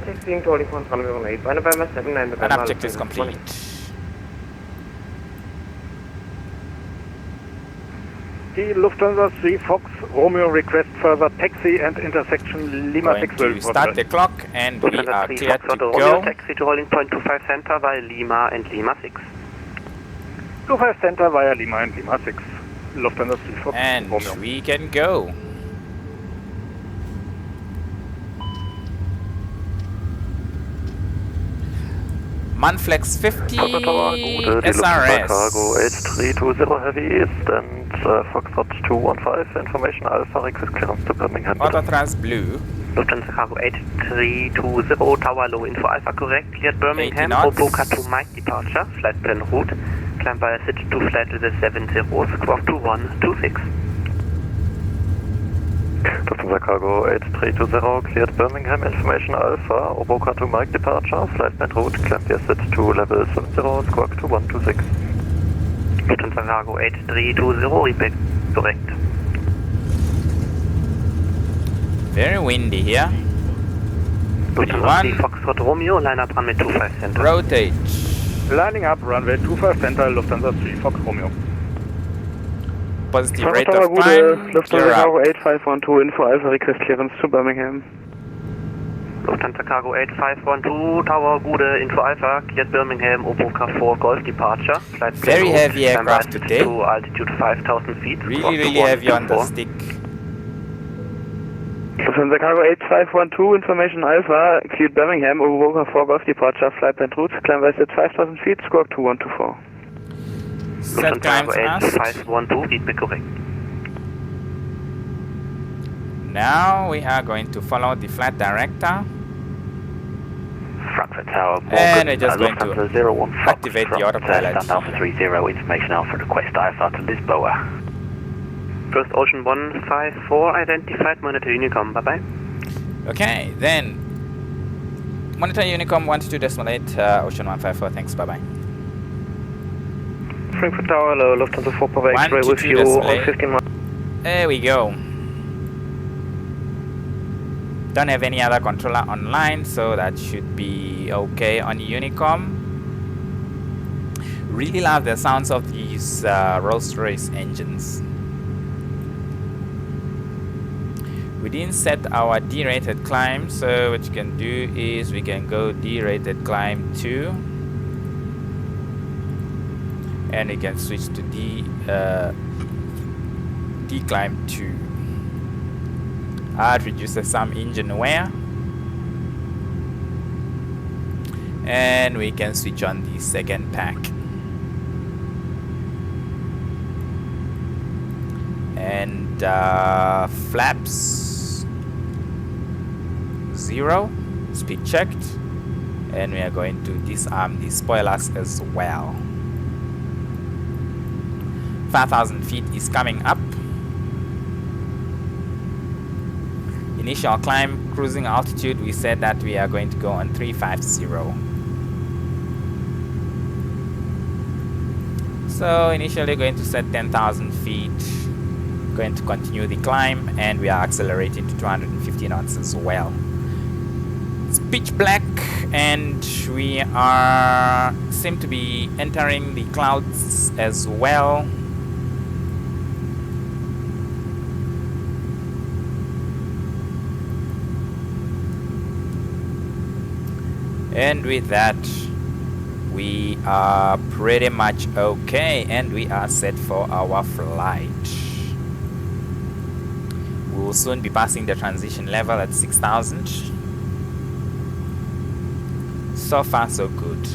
Taxiing to holding point runway 18, November 7 and November. Lineup checklist complete. The Lufthansa 3 Fox Romeo request further taxi and intersection Lima 6 will start the clock and we are clear to Romeo go. Taxi to holding point 25 center via Lima and Lima 6. 25 center via Lima and Lima 6. Lufthansa 3 Fox And Romeo. we can go. Manflex 50 SRS. Cargo 8320 Heavy East and Foxtrot 215, information Alpha, request clearance to Birmingham. Autotrans Blue. Lufthansa Cargo 8320, tower low info Alpha correct, cleared Birmingham, 80 knots. Oboka to Mike departure, flight plan route, climb by SIT to flight level 70, squawk 2126. Lufthansa Cargo 8320, cleared Birmingham, information Alpha, Oboka to Mike departure, flight plan route, climb the SIT to level 70, squawk 2126. Lufthansa Cargo 8320, repeat correct. Very windy here. Lufthansa 3 Foxtrot Romeo, line up runway 25 center. Rotate. Lining up, runway 25 center, Lufthansa 3 Fox Romeo. Positive rate of climb. Lufthansa Cargo 8512, info Alpha, request clearance to Birmingham. Lufthansa Cargo 8512, tower Gude, info Alpha, cleared Birmingham, Oboka 4 Golf departure. Flight Very heavy aircraft today. To altitude 5,000 feet. Really heavy on the stick. Lufthansa Cargo 8512, information Alpha, cleared Birmingham, Oboka 4 Golf departure, flight plan route, climb by at 5,000 feet, squawk 2124. Set climb fast. 8512, feedback correct. Now we are going to follow the flight director. Frankfurt Tower, And we're just going to Lufthansa 01 activate the autopilot. Stand Alpha 30, information Alpha, request Alpha to Lisboa. First Ocean 154 identified, monitor Unicom, bye bye. Okay, then monitor Unicom 122.8, Ocean 154, thanks, bye bye. Frankfurt Tower, Lufthansa 4 Papa X-ray with you on 15 miles. There we go. Don't have any other controller online, so that should be okay on Unicom. Really love the sounds of these Rolls-Royce engines. We didn't set our D-rated climb, so what you can do is we can go D-rated climb 2, and we can switch to D climb 2. It reduces some engine wear, and we can switch on the second pack. And flaps 0, speed checked, and we are going to disarm the spoilers as well. 5,000 feet is coming up. Initial climb, cruising altitude, we said that we are going to go on 350. So initially going to set 10,000 feet, going to continue the climb, and we are accelerating to 250 knots as well. It's pitch black, and we seem to be entering the clouds as well. And with that, we are pretty much okay, and we are set for our flight. We will soon be passing the transition level at 6,000. So far, so good.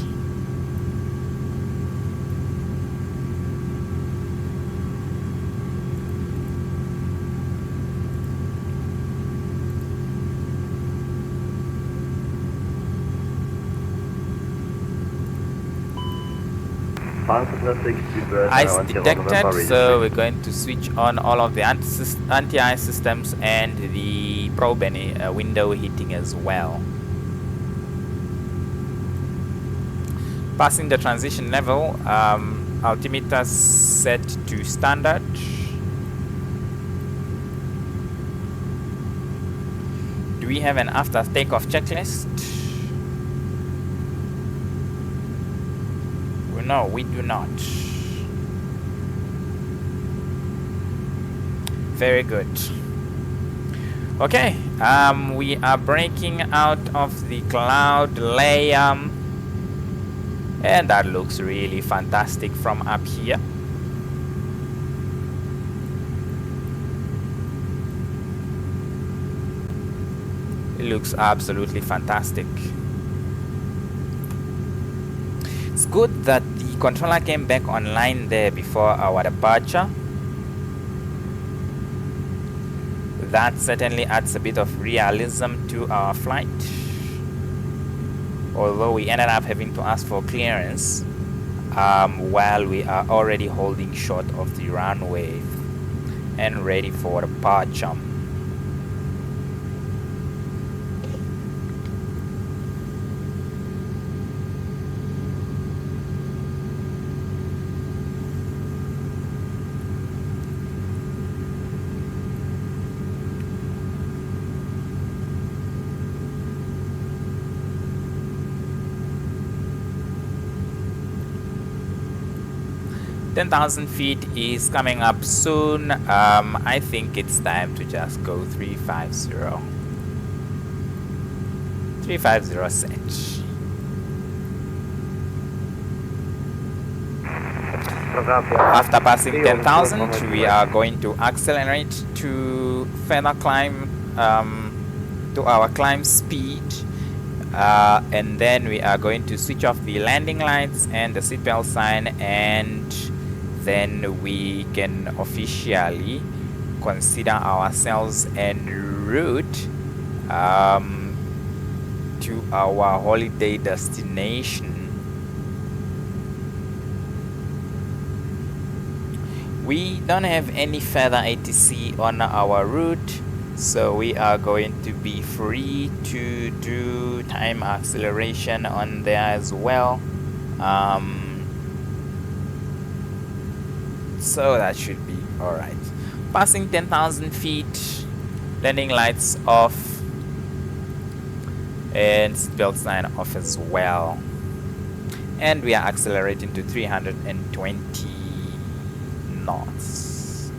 Ice detected, so we're going to switch on all of the anti-ice systems and the probe and window heating as well. Passing the transition level, altimeter set to standard. Do we have an after takeoff checklist? No, we do not. Very good. Okay, we are breaking out of the cloud layer, and that looks really fantastic from up here. It looks absolutely fantastic. It's good that the controller came back online there before our departure. that certainly adds a bit of realism to our flight. Although we ended up having to ask for clearance while we are already holding short of the runway and ready for departure. $10,000 feet is coming up soon. I think it's time to just go 350. 350 set. After passing 10,000, we are going to accelerate to further climb to our climb speed. And then we are going to switch off the landing lights and the seatbelt sign, and then we can officially consider ourselves en route to our holiday destination. We don't have any further ATC on our route, so we are going to be free to do time acceleration on there as well. So that should be alright. Passing 10,000 feet, landing lights off, and seatbelt sign off as well. And we are accelerating to 320 knots.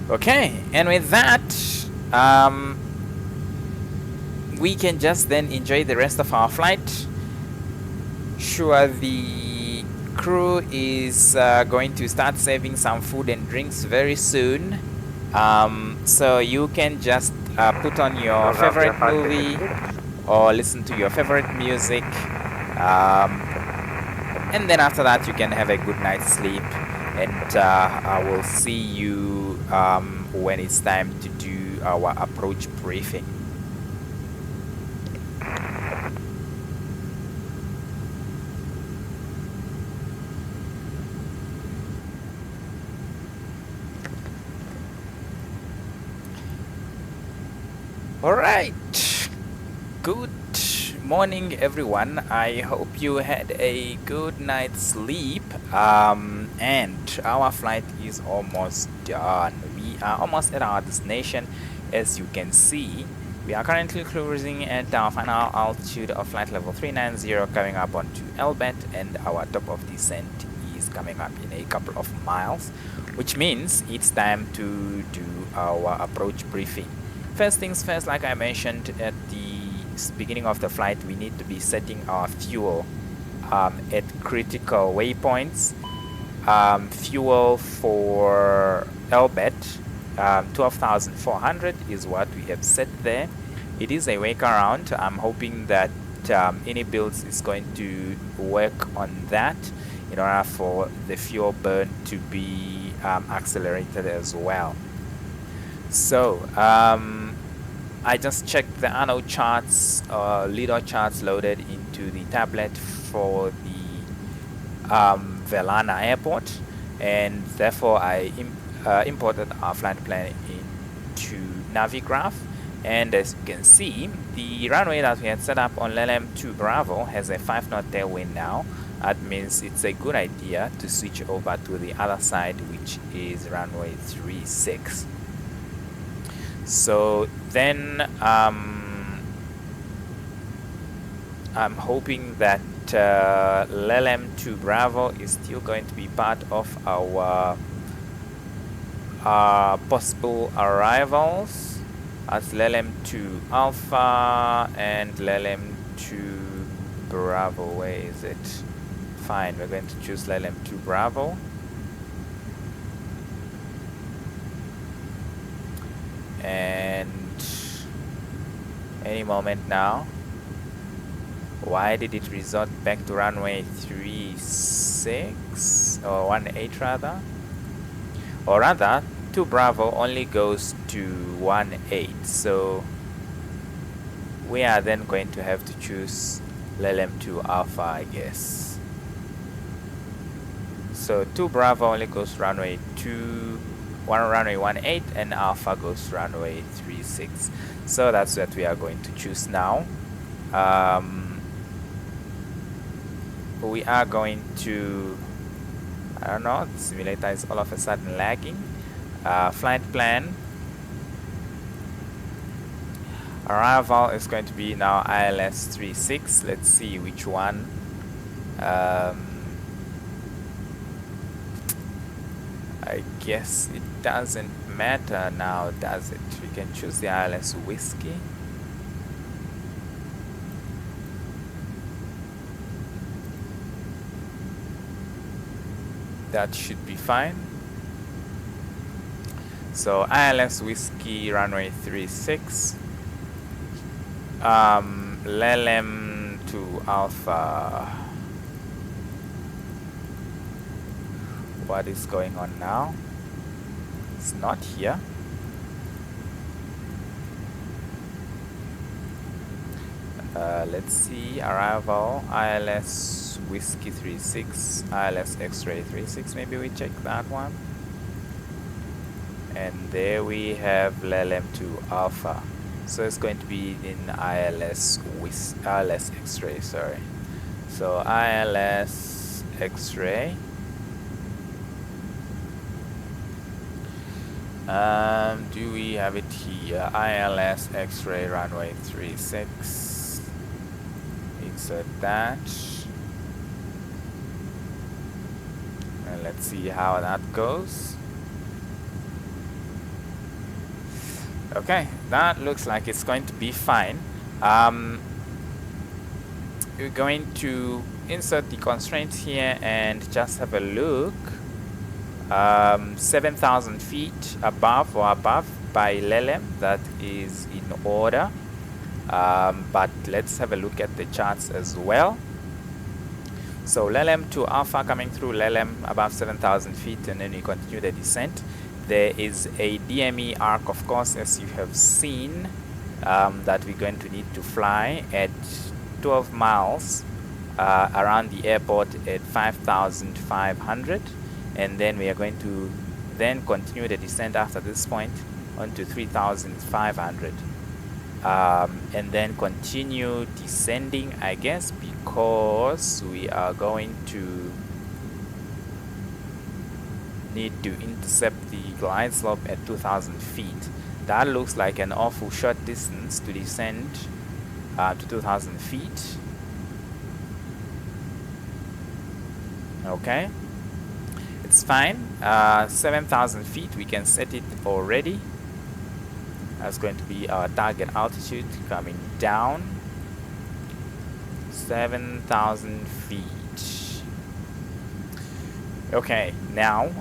Okay, and with that, we can just then enjoy the rest of our flight. Sure, the crew is going to start serving some food and drinks very soon, so you can just put on your favorite movie or listen to your favorite music, and then after that you can have a good night's sleep, and I will see you when it's time to do our approach briefing. Alright, good morning everyone. I hope you had a good night's sleep, and our flight is almost done. We are almost at our destination. As you can see, we are currently cruising at our final altitude of flight level 390, coming up onto Elbet, and our top of descent is coming up in a couple of miles, which means it's time to do our approach briefing. First things first, like I mentioned at the beginning of the flight, we need to be setting our fuel at critical waypoints. Fuel for Elbet, 12,400 is what we have set there. It is a wake around. I'm hoping that any builds is going to work on that in order for the fuel burn to be accelerated as well. So I just checked the anode charts, LIDAR charts loaded into the tablet for the Velana Airport, and therefore I imported our flight plan into Navigraph. And as you can see, the runway that we had set up on LLM 2 Bravo has a 5-knot tailwind now. That means it's a good idea to switch over to the other side, which is runway 36. So then I'm hoping that LLM 2 Bravo is still going to be part of our possible arrivals, as LLM 2 Alpha and LLM 2 Bravo. Where is it? Fine, we're going to choose LLM 2 Bravo. And any moment now. Why did it resort back to runway 36? or 18 rather, or rather 2 Bravo only goes to 18, so we are then going to have to choose LLM 2 Alpha, I guess. So 2 Bravo only goes runway 18, and Alpha goes runway 36. So that's what we are going to choose now. We are going to, I don't know, the simulator is all of a sudden lagging. Flight plan. Arrival is going to be now ILS 36. Let's see which one. I guess it doesn't matter now, does it? We can choose the ILS Whiskey. That should be fine. So ILS Whiskey runway 36. LLM to Alpha. What is going on now? It's not here. Let's see. Arrival ILS Whiskey 36, ILS X-ray 36. Maybe we check that one. And there we have LLM 2 Alpha. So it's going to be in ILS X-ray, sorry. So ILS X-ray. Do we have it here? ILS X-ray runway 36. Insert that. And let's see how that goes. Okay, that looks like it's going to be fine. We're going to insert the constraints here and just have a look. 7,000 feet above by LLM, that is in order. But let's have a look at the charts as well. So LLM to Alpha coming through LLM above 7,000 feet, and then you continue the descent. There is a DME arc, of course, as you have seen, that we're going to need to fly at 12 miles around the airport at 5,500, and then we are going to then continue the descent after this point onto 3,500, and then continue descending, I guess, because we are going to need to intercept the glide slope at 2,000 feet. That looks like an awful short distance to descend to 2,000 feet. Okay, it's fine. 7,000 feet, we can set it already. That's going to be our target altitude coming down. 7,000 feet. Okay, now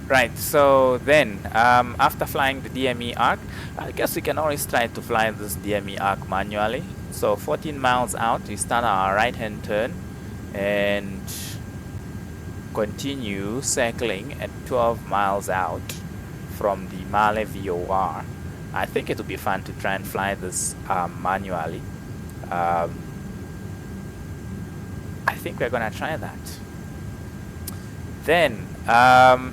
right, so then after flying the DME arc, I guess we can always try to fly this DME arc manually. So 14 miles out, we start our right hand turn and continue circling at 12 miles out from the Male VOR. I think it would be fun to try and fly this manually. I think we're gonna try that. Then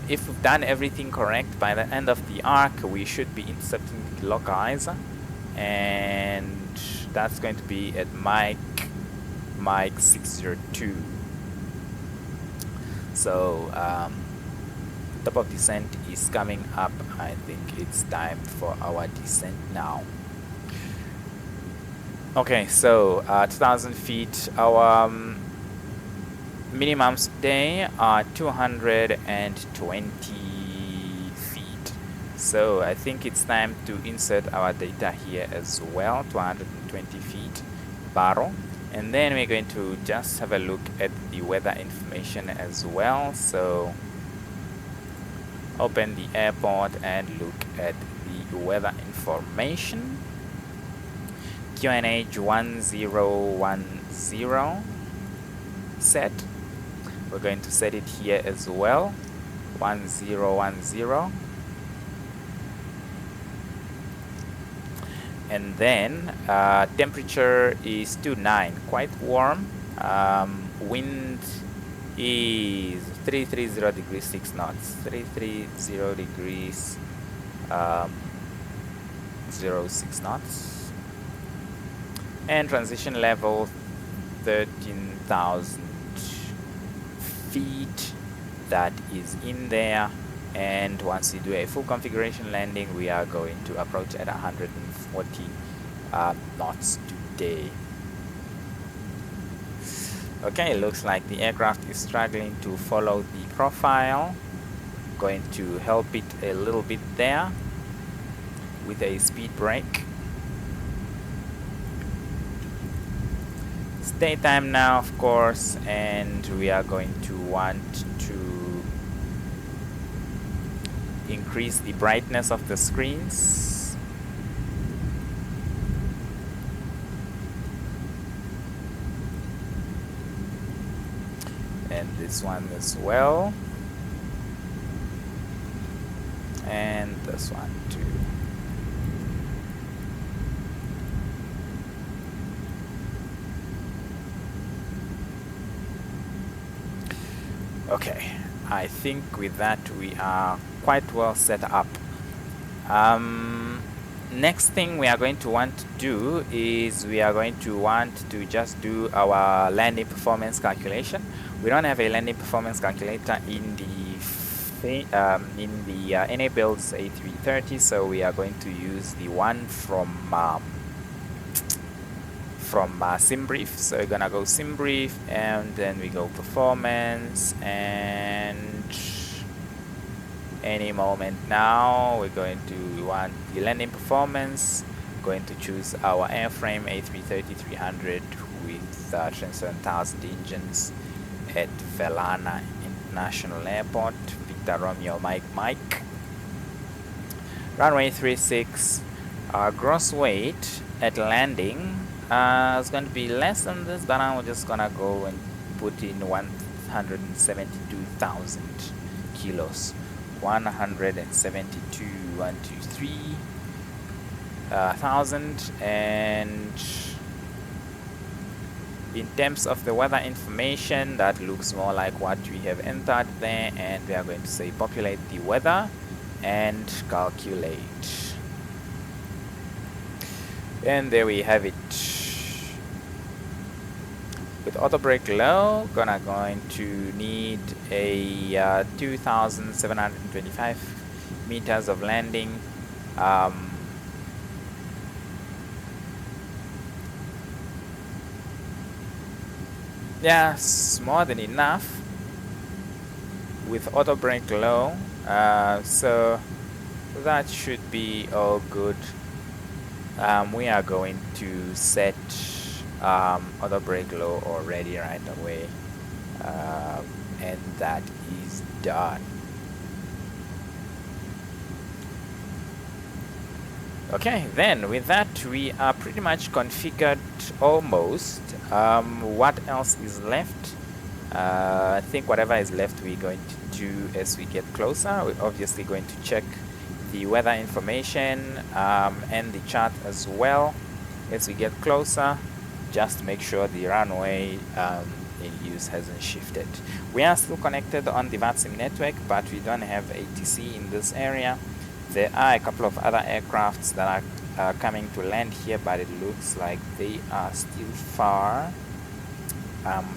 if we've done everything correct, by the end of the arc we should be intercepting the localizer, and that's going to be at Mike 602. So top of descent is coming up. I think it's time for our descent now. Okay, so 2,000 feet, our minimums today are 220 feet. So I think it's time to insert our data here as well, 220 feet barrel. And then we're going to just have a look at the weather information as well. So open the airport and look at the weather information. QNH 1010 set. We're going to set it here as well, 1010. And then temperature is 29, quite warm. Wind is 330 degrees 6 knots, 330 degrees 06 knots, and transition level 13,000 feet. That is in there. And once we do a full configuration landing, we are going to approach at 140 knots today. Okay, looks like the aircraft is struggling to follow the profile. Going to help it a little bit there with a speed brake. It's daytime now, of course, and we are going to want to increase the brightness of the screens. And this one as well. And this one too. Okay, I think with that we are quite well set up. Next thing we are going to want to do is we are going to want to just do our landing performance calculation. We don't have a landing performance calculator in the Airbus A330, so we are going to use the one from SimBrief. So we're gonna go SimBrief, and then we go performance, and any moment now we're going to want the landing performance. Going to choose our airframe A330-300 with 27,000 engines at Velana International Airport, Victor Romeo Mike. Runway 36. Gross weight at landing is going to be less than this, but I'm just gonna go and put in 172,000 kilos. 172, 123,000. And in terms of the weather information, that looks more like what we have entered there, and we are going to say populate the weather and calculate. And there we have it. With auto brake low, going to need a 2,725 meters of landing. Yes, more than enough with auto brake low, so that should be all good. We are going to set auto brake low already right away, and that is done. Okay, then with that we are pretty much configured almost. What else is left? I think whatever is left we're going to do as we get closer. We're obviously going to check the weather information and the chart as well as we get closer, just to make sure the runway in use hasn't shifted. We are still connected on the VRMM network, but we don't have ATC in this area. There are a couple of other aircrafts that are coming to land here, but it looks like they are still far.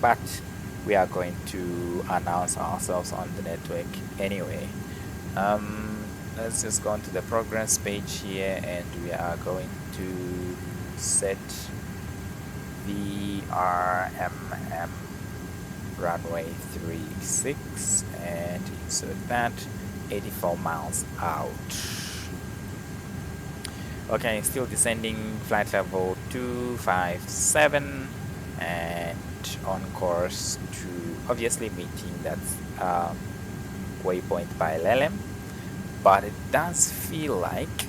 But we are going to announce ourselves on the network anyway. Let's just go onto the progress page here, and we are going to set VRMM runway 36 and insert that. 84 miles out. Okay, still descending, flight level 257, and on course to obviously meeting that waypoint by Lelem. But it does feel like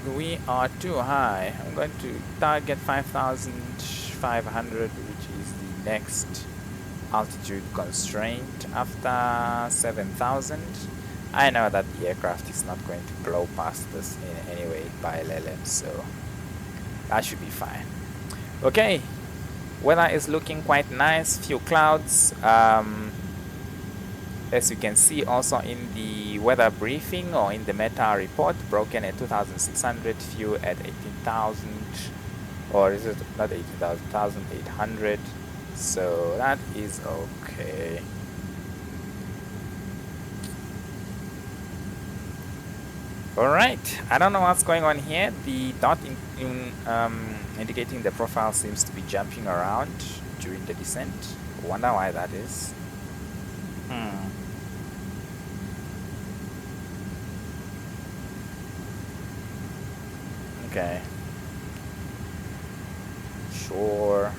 we are too high. I'm going to target 5,500, which is the next altitude constraint after 7,000. I know that the aircraft is not going to blow past us in any way by LLM, so that should be fine. Okay, weather is looking quite nice, few clouds. As you can see also in the weather briefing or in the meta report, broken at 2,600, few at 18,000, or is it not 18,000, 1,800, so that is okay. Alright, I don't know what's going on here. The dot indicating the profile seems to be jumping around during the descent. Wonder why that is. Okay. Sure.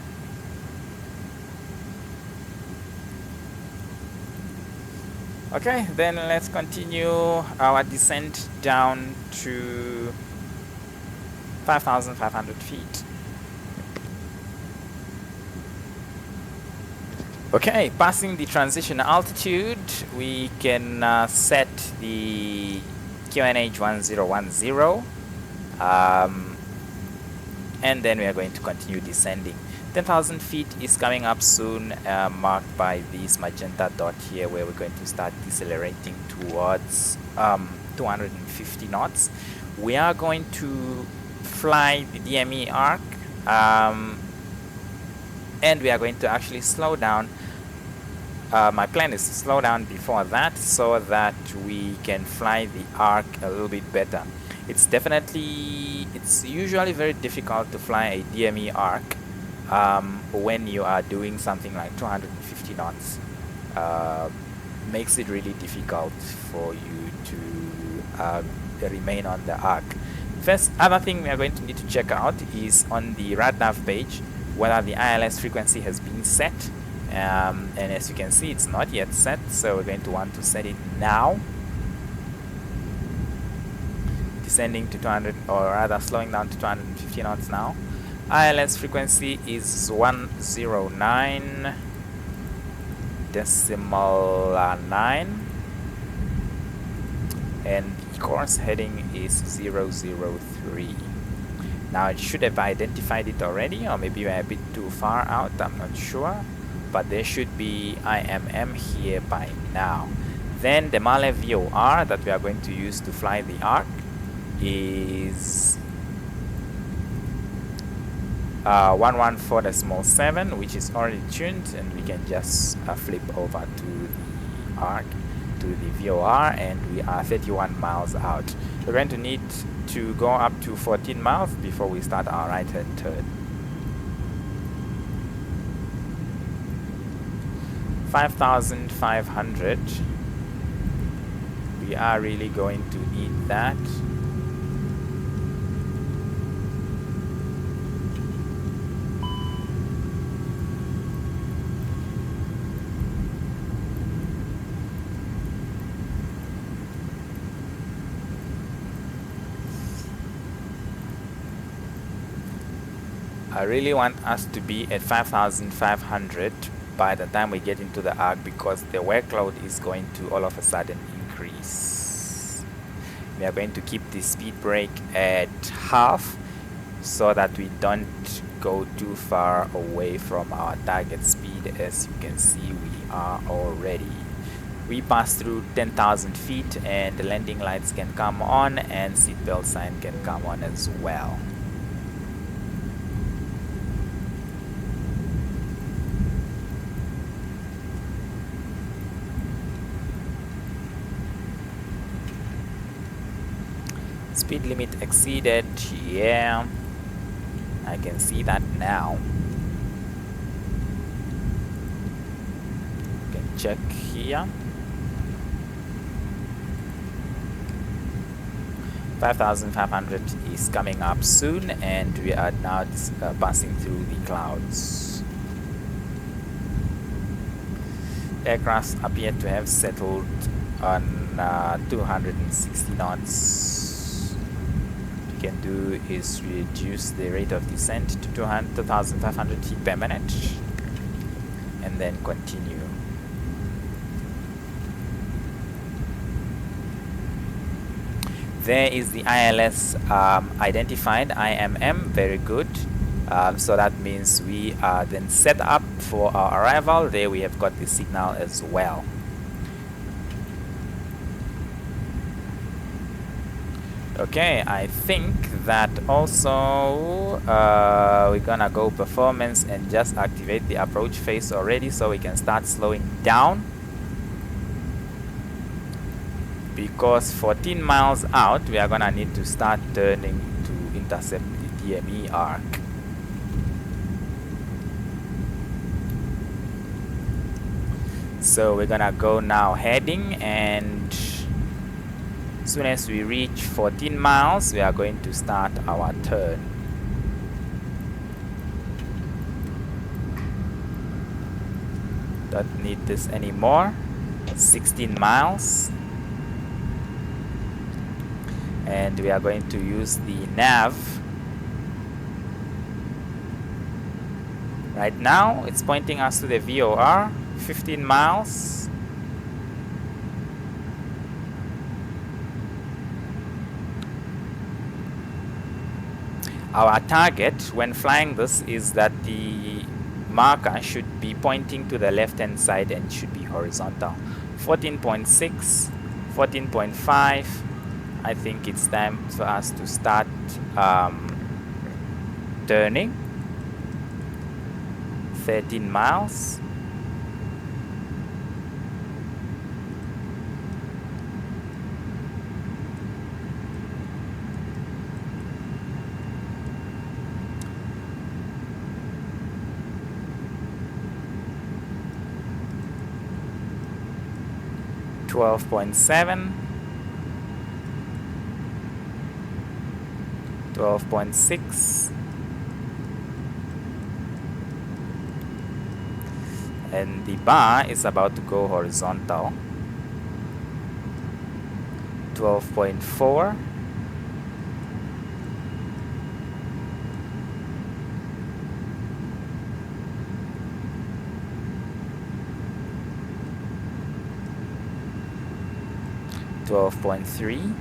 Okay, then let's continue our descent down to 5,500 feet. Okay, passing the transition altitude, we can set the QNH 1010. And then we are going to continue descending. 10,000 feet is coming up soon, marked by this magenta dot here, where we're going to start decelerating towards 250 knots. We are going to fly the DME arc, and we are going to actually slow down. My plan is to slow down before that so that we can fly the arc a little bit better. It's usually very difficult to fly a DME arc when you are doing something like 250 knots. Makes it really difficult for you to remain on the arc. First other thing we are going to need to check out is on the RadNav page whether the ILS frequency has been set, and as you can see it's not yet set, so we're going to want to set it now. Descending to 200, or rather slowing down to 250 knots now. ILS frequency is 109.9, and the course heading is 003. Now it should have identified it already, or maybe we're a bit too far out, I'm not sure, but there should be IMM here by now. Then the Maldives VOR that we are going to use to fly the arc is 114.7, which is already tuned, and we can just flip over to the arc, to the VOR, and we are 31 miles out. We're going to need to go up to 14 miles before we start our right hand turn. 5,500. We are really going to need that. I really want us to be at 5,500 by the time we get into the arc, because the workload is going to all of a sudden increase. We are going to keep the speed brake at half so that we don't go too far away from our target speed. As you can see, we are already. We pass through 10,000 feet and the landing lights can come on and seatbelt sign can come on as well. Speed limit exceeded, yeah, I can see that now. You can check here. 5,500 is coming up soon, and we are now passing through the clouds. Aircraft appear to have settled on 260 knots. can do is reduce the rate of descent to 2,500 feet per minute and then continue. There is the ILS identified, IMM, very good. So that means we are then set up for our arrival. There we have got the signal as well. Okay, I think that also we're gonna go performance and just activate the approach phase already so we can start slowing down, because 14 miles out we are gonna need to start turning to intercept the DME arc. So we're gonna go now heading, and as soon as we reach 14 miles we are going to start our turn. Don't need this anymore. 16 miles. And we are going to use the nav. Right now it's pointing us to the VOR, 15 miles. Our target when flying this is that the marker should be pointing to the left hand side and should be horizontal. 14.6, 14.5. I think it's time for us to start turning. 13 miles. $12.7, 12.6, and the bar is about to go horizontal. 12.4, 12.3,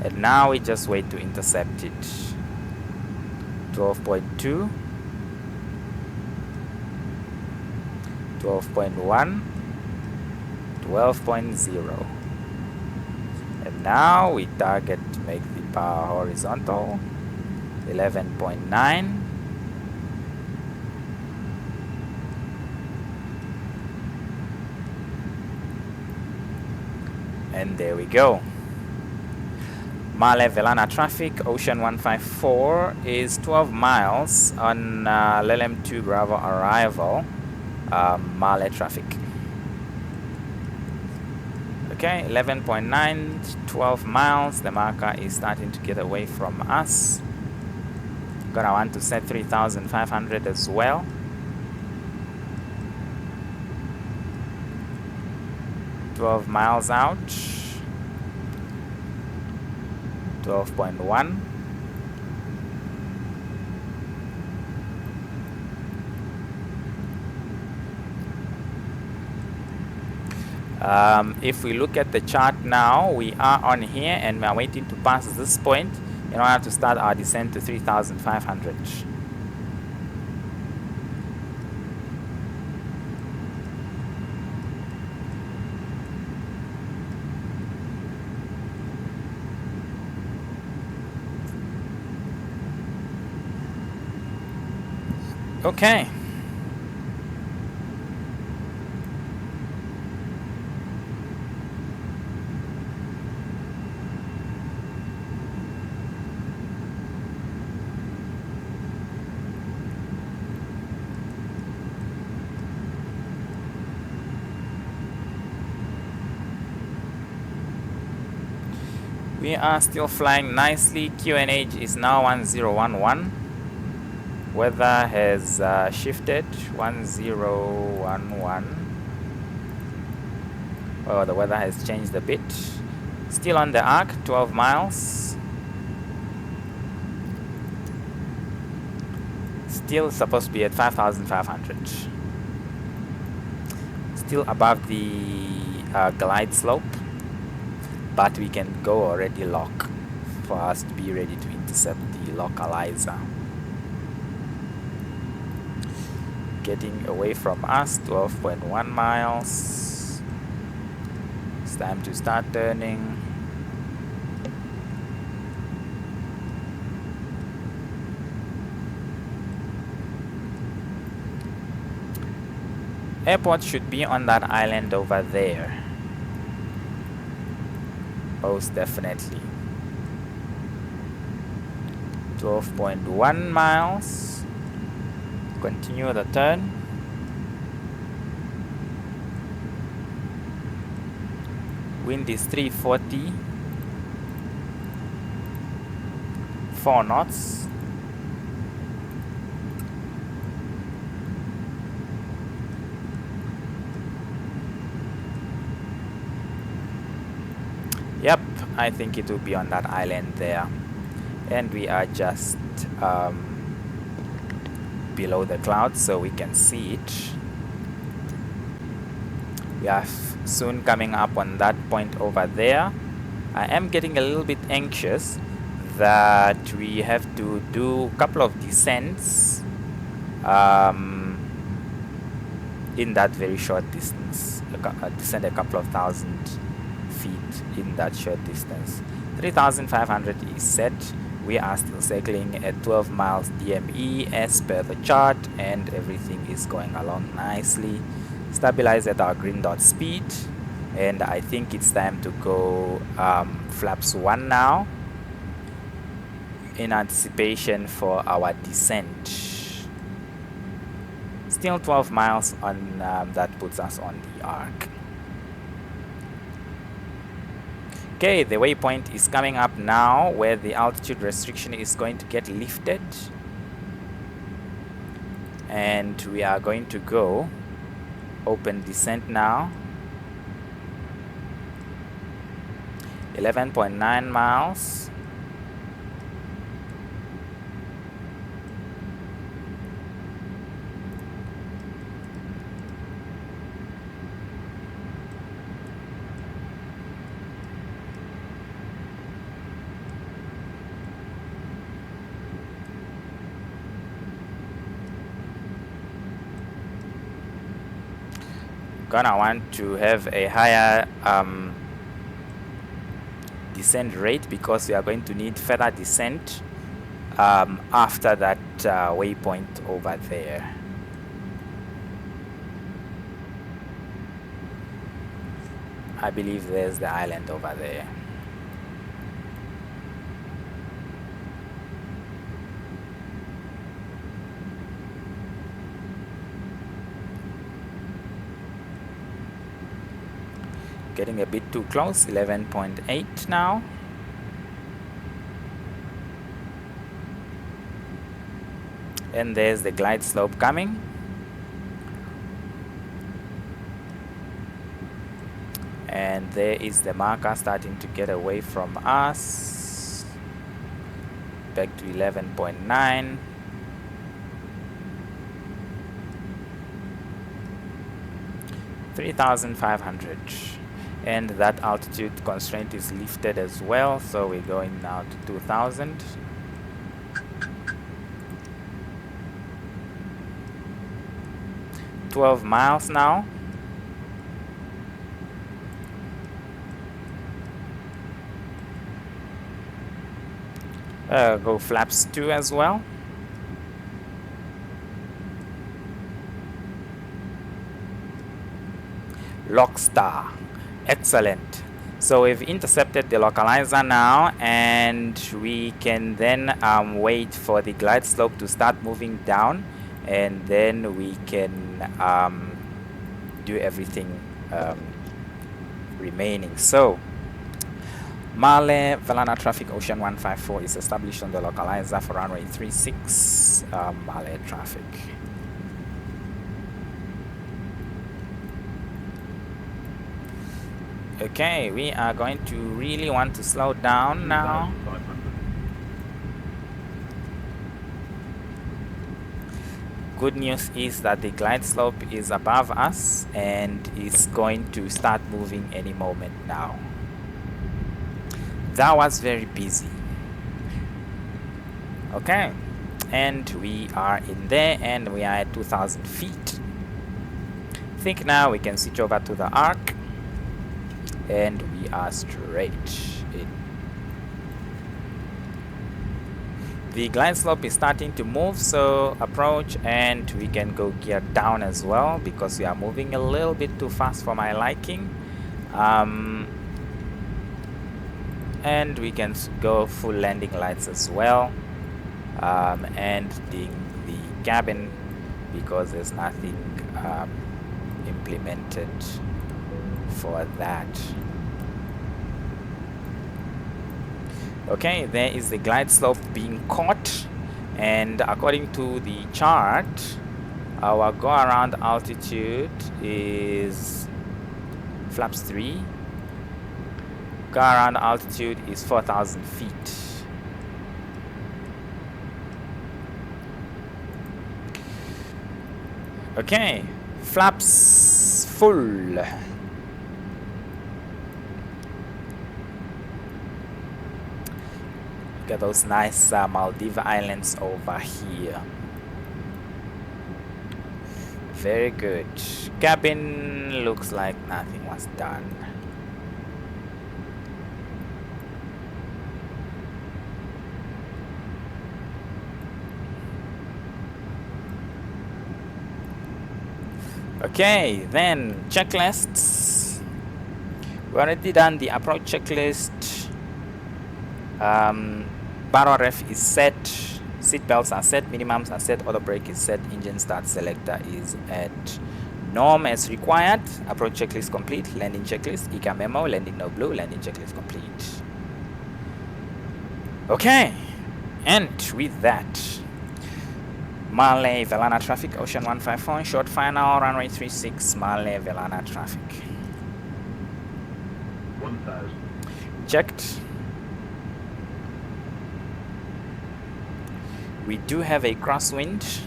and now we just wait to intercept it. 12.2, 12.1, 12.0, and now we target to make the bar horizontal. 11.9, and there we go. Maldives Velana traffic, Ocean 154 is 12 miles on LLM 2 Bravo arrival, Maldives traffic. Okay, 11.9, 12 miles, the marker is starting to get away from us. Gonna want to set 3,500 as well. $12 out. 12.1. If we look at the chart now, we are on here and we are waiting to pass this point in order to start our descent to 3,500. Okay. We are still flying nicely. QNH is now 1011. Weather has shifted 1011. Oh, the weather has changed a bit. Still on the arc, 12 miles. Still supposed to be at 5,500. Still above the glide slope, but we can go already lock for us to be ready to intercept the localizer. Getting away from us, 12.1 miles. It's time to start turning. Airport should be on that island over there. Most definitely. 12.1 miles. Continue the turn. Wind is 340. 4 knots. Yep, I think it will be on that island there. And we are just below the clouds, so we can see it. We are soon coming up on that point over there. I am getting a little bit anxious that we have to do a couple of descents in that very short distance. Descend a couple of thousand feet in that short distance. 3,500 is set. We are still circling at 12 miles DME as per the chart, and everything is going along nicely. Stabilize at our green dot speed, and I think it's time to go flaps 1 now in anticipation for our descent. Still 12 miles on that puts us on the arc. Okay, the waypoint is coming up now where the altitude restriction is going to get lifted, and we are going to go open descent now. 11.9 miles. Gonna want to have a higher descent rate because we are going to need further descent after that waypoint over there. I believe there's the island over there. Getting a bit too close. 11.8 now. And there's the glide slope coming. And there is the marker starting to get away from us. Back to 11.9. $3,500. And that altitude constraint is lifted as well, so we're going now to 2,000. $12 miles now. Go flaps 2 as well. Lockstar. Excellent. So we've intercepted the localizer now, and we can then wait for the glide slope to start moving down, and then we can do everything remaining. So Male Velana traffic Ocean 154 is established on the localizer for runway 36 Male traffic. Okay, we are going to really want to slow down now. Good news is that the glide slope is above us and is going to start moving any moment now. That was very busy. Okay, and we are in there and we are at 2,000 feet. I think now we can switch over to the arc and we are straight in. The glide slope is starting to move, so approach, and we can go gear down as well because we are moving a little bit too fast for my liking. And we can go full landing lights as well, and ding the cabin because there's nothing implemented for that. Okay, there is the glide slope being caught, and according to the chart, our go around altitude is flaps 3. Go around altitude is 4,000 feet. Okay, flaps full. Look at those nice Maldives islands over here. Very good. Cabin looks like nothing was done. Okay, then checklists. We already done the approach checklist. Barrel ref is set, seat belts are set, minimums are set, auto brake is set, engine start selector is at norm as required. Approach checklist complete, landing checklist, ECA memo, landing no blue, landing checklist complete. Okay, and with that, Malé Velana traffic, Ocean 154, short final, runway 36, Malé Velana traffic. 1,000. Checked. We do have a crosswind,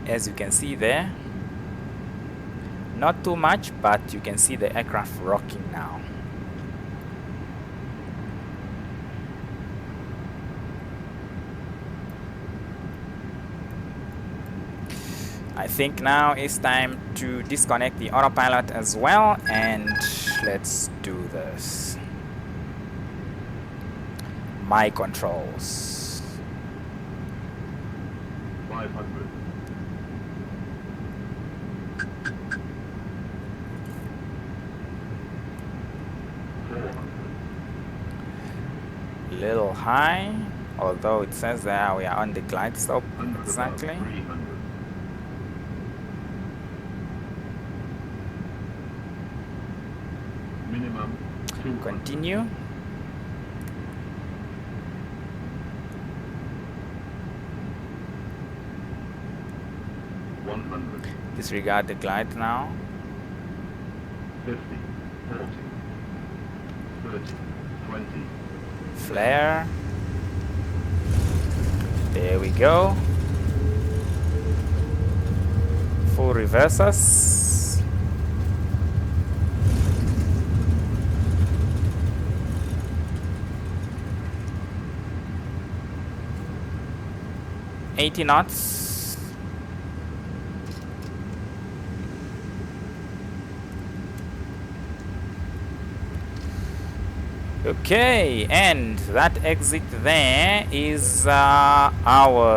as you can see there. Not too much, but you can see the aircraft rocking now. I think now it's time to disconnect the autopilot as well, and let's do this. My controls. 500. Little high, although it says that we are on the glide slope exactly. Minimum 200. Continue. Disregard the glide now. 50, 40, 30, 20. Flare. There we go. Full reversers. $80 knots. Okay, and that exit there is ours.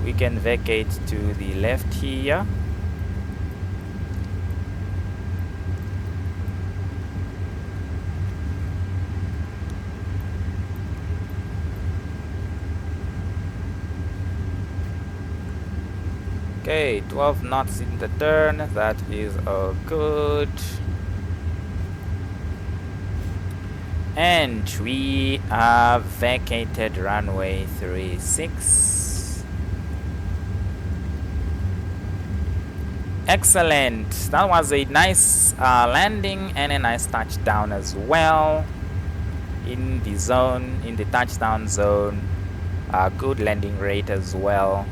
We can vacate to the left here. Okay, 12 knots in the turn, that is all good. And we have vacated runway 36. Excellent. That was a nice landing and a nice touchdown as well. In the zone, in the touchdown zone. Good landing rate as well.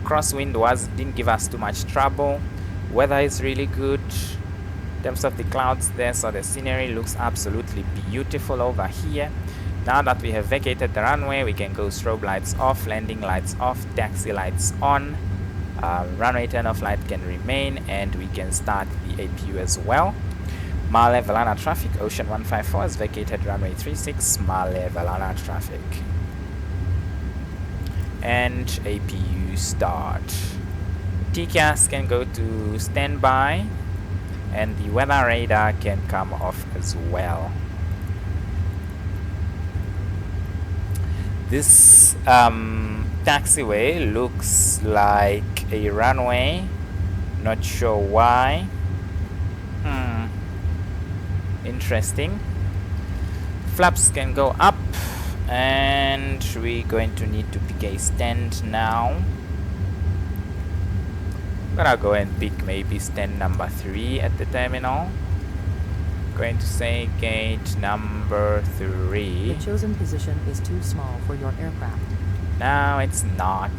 Crosswind didn't give us too much trouble. Weather is really good in terms of the clouds there, so the scenery looks absolutely beautiful over here. Now that we have vacated the runway, we can go strobe lights off, landing lights off, taxi lights on. Runway turn off light can remain, and we can start the APU as well. Male Velana traffic, Ocean 154 has vacated runway 36, Male Velana traffic. And APU start. TCAS can go to standby, and the weather radar can come off as well. This taxiway looks like a runway, not sure why. Interesting. Flaps can go up, and we're going to need to pick a stand now. I'm gonna go and pick maybe stand number 3 at the terminal. Going to say gate number 3. The chosen position is too small for your aircraft. No, it's not.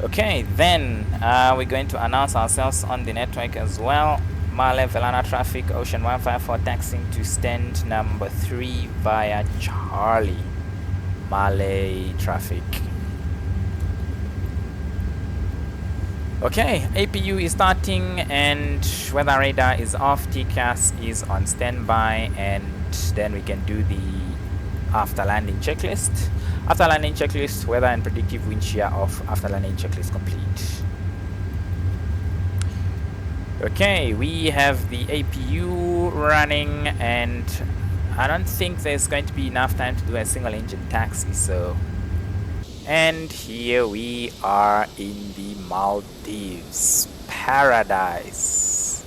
Okay, then we're going to announce ourselves on the network as well. Male Velana traffic, Ocean 154 taxiing to stand number 3 via Charlie. Male traffic. Okay, APU is starting and weather radar is off, TCAS is on standby, and then we can do the after landing checklist. After landing checklist, weather and predictive wind shear off. After landing checklist complete. Okay, we have the APU running, and I don't think there's going to be enough time to do a single engine taxi, so. And here we are in the Maldives paradise.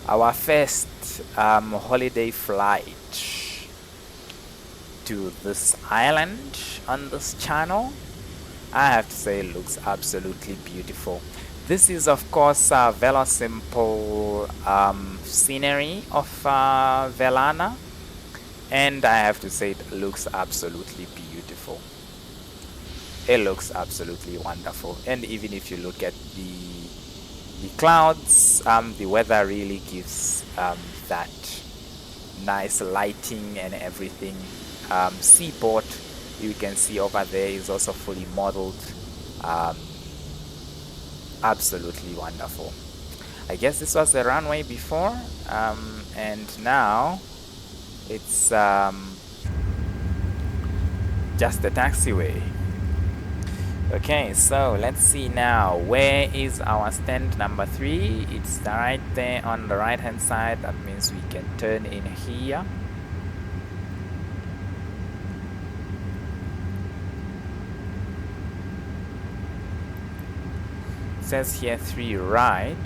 Our first holiday flight to this island on this channel. I have to say it looks absolutely beautiful. This is of course Velo Simple scenery of Velana, and I have to say it looks absolutely beautiful. It looks absolutely wonderful, and even if you look at the clouds, the weather really gives that nice lighting and everything. Seaport, you can see over there, is also fully modeled. Absolutely wonderful. I guess this was the runway before, and now it's just the taxiway. Okay, so let's see now, where is our stand number 3? It's right there on the right hand side. That means we can turn in here. It says here 3 right,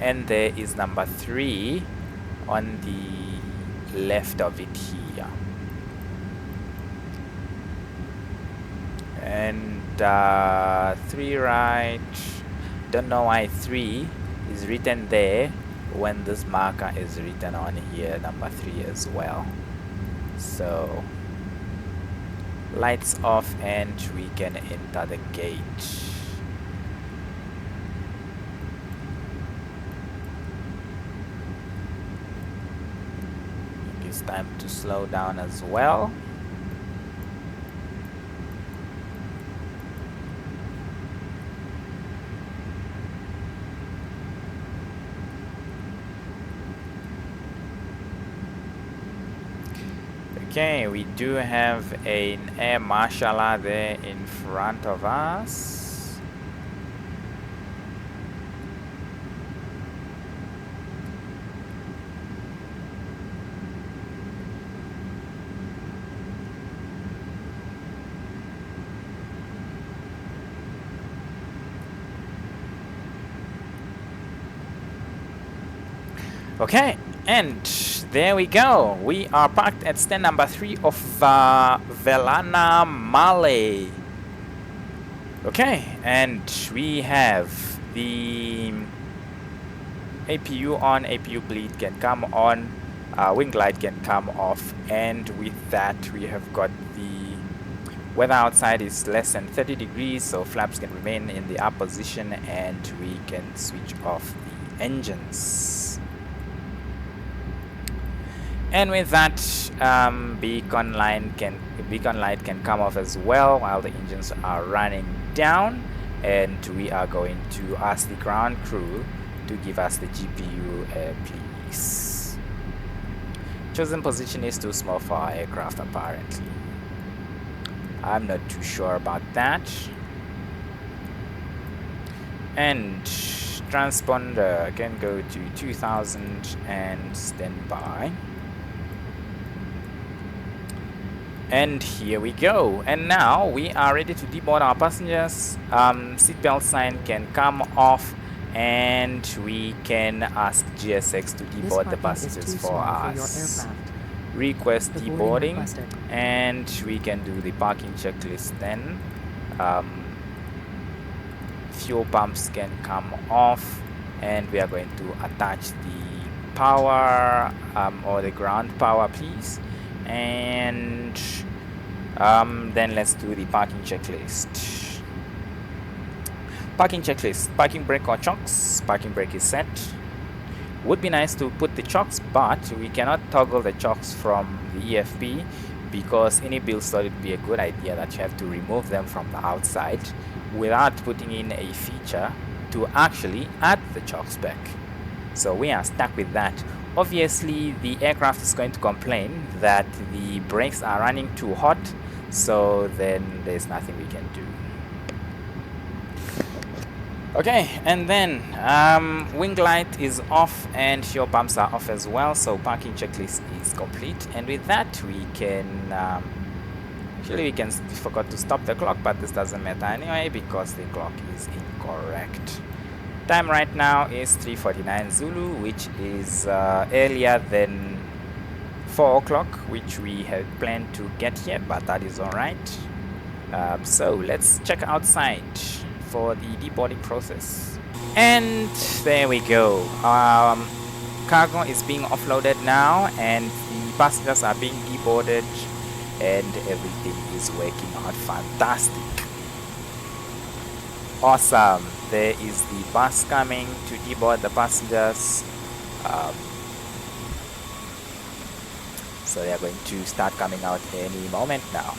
and there is number 3 on the left of it here. And 3 right, don't know why 3 is written there when this marker is written on here, number 3 as well. So lights off and we can enter the gate. It's time to slow down as well. Okay, we do have an air marshaller there in front of us. Okay, and there we go. We are parked at stand number 3 of Velana Male. Okay, and we have the APU on, APU bleed can come on, wing light can come off, and with that we have got the weather outside is less than 30 degrees, so flaps can remain in the up position, and we can switch off the engines. And with that, beacon light can come off as well while the engines are running down, and we are going to ask the ground crew to give us the GPU, please. Chosen position is too small for our aircraft apparently. I'm not too sure about that. And transponder can go to 2000 and stand by. And here we go. And now we are ready to deboard our passengers. Seatbelt sign can come off, and we can ask GSX to deboard the passengers for us. Request deboarding, and we can do the parking checklist then. Fuel pumps can come off, and we are going to attach the power or the ground power, please. And then let's do the parking checklist. Parking checklist. Parking brake or chocks. Parking brake is set. Would be nice to put the chocks, but we cannot toggle the chocks from the EFP because any build slot would be a good idea that you have to remove them from the outside without putting in a feature to actually add the chocks back. So we are stuck with that. Obviously the aircraft is going to complain that the brakes are running too hot, so then there's nothing we can do. Okay, and then wing light is off and fuel pumps are off as well, so parking checklist is complete. And with that we can actually we can forgot to stop the clock, but this doesn't matter anyway because the clock is incorrect. Time right now is 3:49 Zulu, which is earlier than 4 o'clock, which we had planned to get here, but that is alright. So let's check outside for the deboarding process. And there we go. Cargo is being offloaded now, and the passengers are being deboarded, and everything is working out fantastic. Awesome. There is the bus coming to deboard the passengers. So they are going to start coming out any moment now.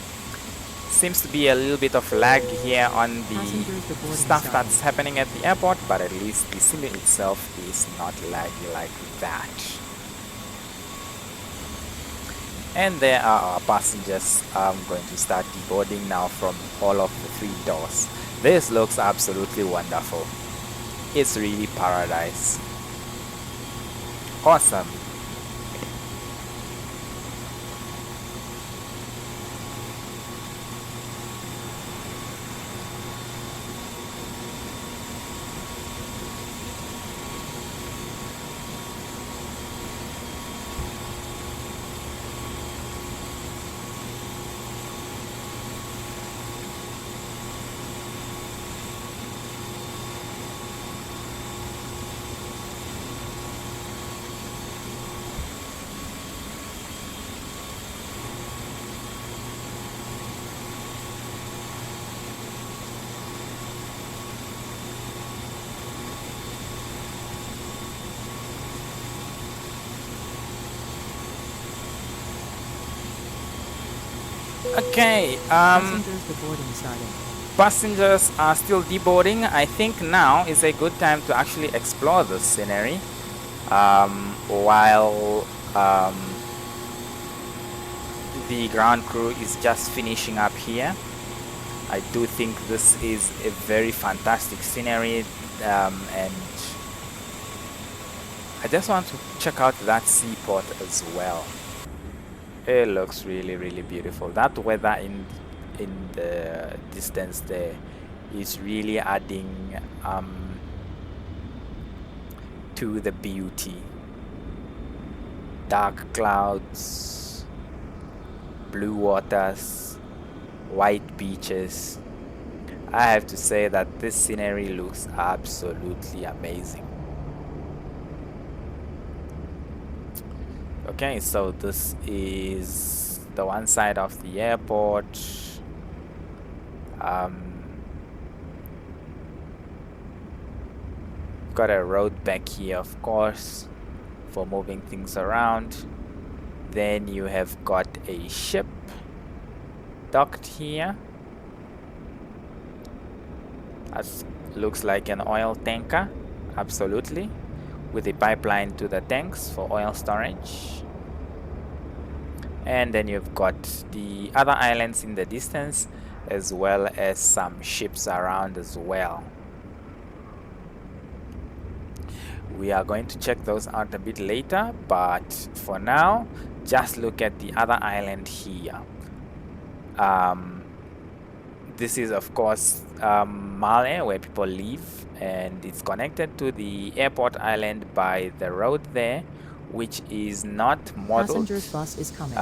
Seems to be a little bit of lag here on the stuff that's happening at the airport, but at least the sim itself is not laggy like that. And there are our passengers. I'm going to start deboarding now from all of the 3 doors. This looks absolutely wonderful. It's really paradise. Awesome. Okay, passengers are still deboarding. I think now is a good time to actually explore the scenery while the ground crew is just finishing up here. I do think this is a very fantastic scenery, and I just want to check out that seaport as well. It looks really, really beautiful. That weather in the distance there is really adding to the beauty. dark clouds, blue waters, white beaches. I have to say that this scenery looks absolutely amazing. Okay, so this is the one side of the airport. Got a road back here, of course, for moving things around. Then you have got a ship docked here. That looks like an oil tanker, absolutely, with a pipeline to the tanks for oil storage. And then you've got the other islands in the distance, as well as some ships around as well. We are going to check those out a bit later, but for now, just look at the other island here. This is, of course, Male, where people live, and it's connected to the airport island by the road there, which is not modeled. Passenger's bus is coming.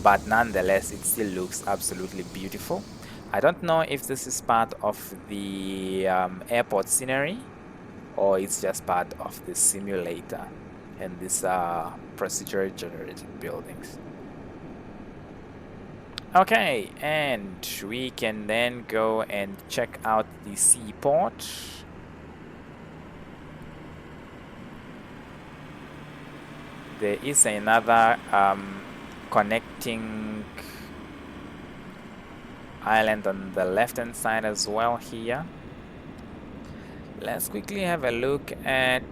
But nonetheless, it still looks absolutely beautiful. I don't know if this is part of the airport scenery, or it's just part of the simulator, and these are procedurally generated buildings. Okay, and we can then go and check out the seaport. There is another connecting island on the left hand side as well here. Let's quickly have a look at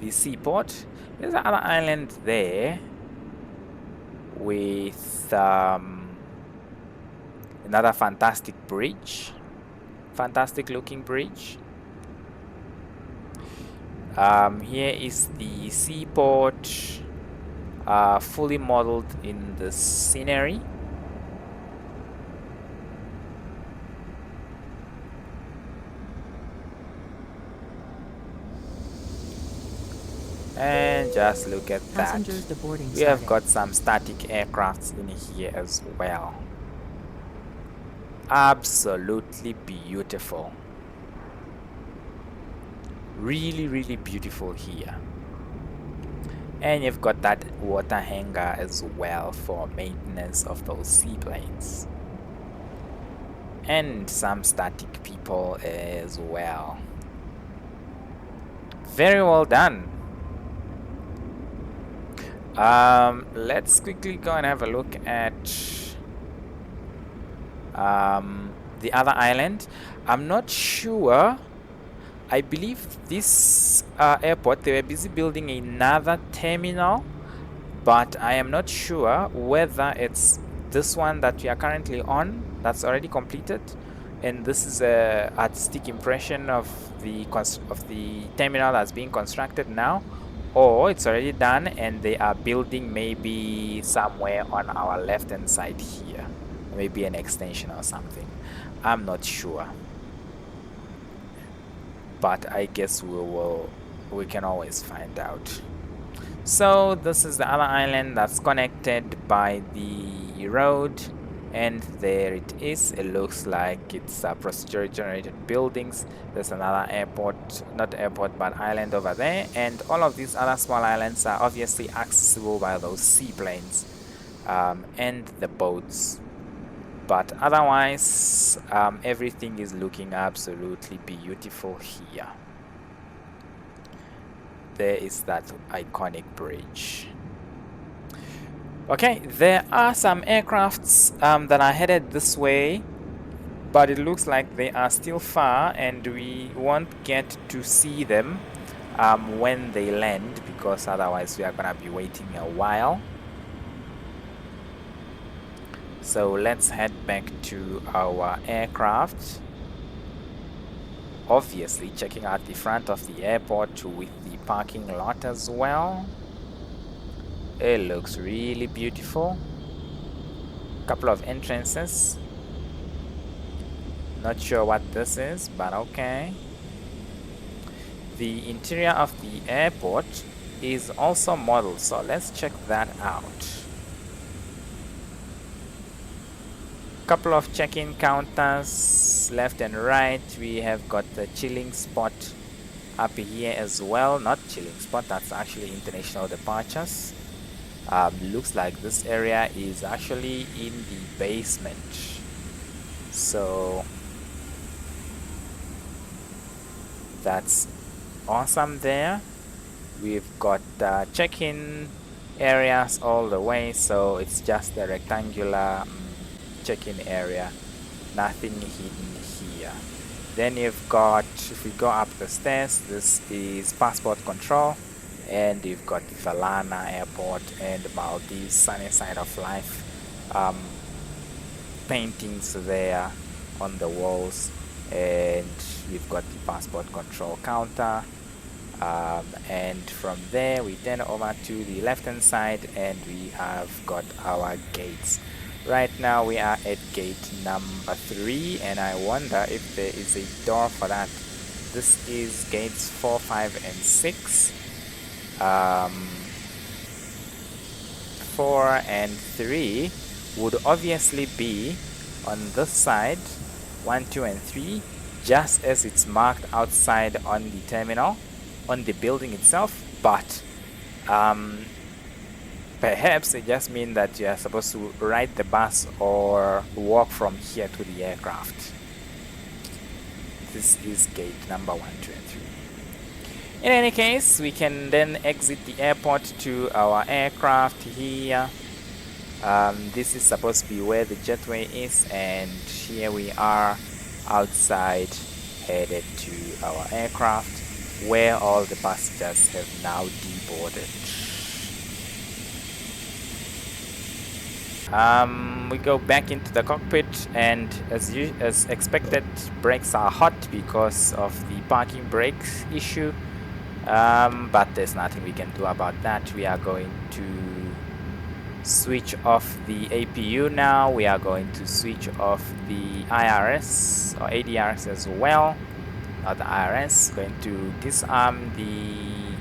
the seaport. There's another island there with another fantastic bridge, fantastic looking bridge. Here is the seaport, fully modeled in the scenery. And just look at that. We have got some static aircrafts in here as well. Absolutely beautiful. Really, really beautiful here. And you've got that water hangar as well for maintenance of those seaplanes. And some static people as well. Very well done. Let's quickly go and have a look at the other island. I'm not sure. I believe this airport, they were busy building another terminal, but I am not sure whether it's this one that we are currently on that's already completed, and this is a artistic impression of the terminal that's being constructed now, or it's already done and they are building maybe somewhere on our left hand side here, maybe an extension or something. I'm not sure, but I guess we can always find out. So this is the other island that's connected by the road, and there it is. It looks like it's procedurally generated buildings. There's another airport, not airport but island over there, and all of these other small islands are obviously accessible by those seaplanes and the boats. But otherwise, everything is looking absolutely beautiful here. There is that iconic bridge. Okay, there are some aircrafts that are headed this way, but it looks like they are still far and we won't get to see them when they land, because otherwise we are gonna be waiting a while. So let's head back to our aircraft. Obviously checking out the front of the airport with the parking lot as well. It looks really beautiful. Couple of entrances. Not sure what this is, but okay. The interior of the airport is also modeled, so let's check that out. Couple of check-in counters left and right. We have got the chilling spot up here as well. Not chilling spot, that's actually international departures. Looks like this area is actually in the basement, so that's awesome. There we've got check-in areas all the way, so it's just a rectangular check-in area, nothing hidden here. Then you've got, if we go up the stairs, this is passport control, and you've got Velana Airport and Maldives sunny side of life paintings there on the walls, and we've got the passport control counter, and from there we turn over to the left hand side and we have got our gates. Right now we are at gate number 3, and I wonder if there is a door for that. This is gates 4, 5 and 6. 4 and 3 would obviously be on this side, 1, 2 and 3, just as it's marked outside on the terminal, on the building itself, but perhaps it just means that you are supposed to ride the bus or walk from here to the aircraft. This is gate number 1, 2 and 3. In any case, we can then exit the airport to our aircraft here. This is supposed to be where the jetway is, and here we are outside, headed to our aircraft, where all the passengers have now deboarded. We go back into the cockpit, and as expected, brakes are hot because of the parking brakes issue, but there's nothing we can do about that. We are going to switch off the APU now. We are going to switch off the IRS or ADRs as well, not the IRS. Going to disarm the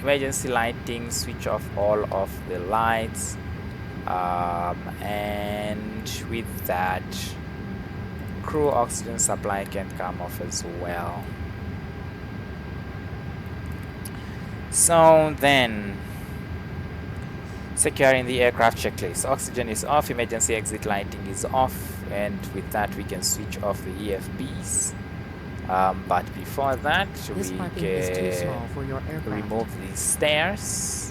emergency lighting, switch off all of the lights. And with that, crew oxygen supply can come off as well. So then, securing the aircraft checklist. Oxygen is off, emergency exit lighting is off, and with that we can switch off the EFBs. But before that, This we parking is too can small for your aircraft. remove the stairs.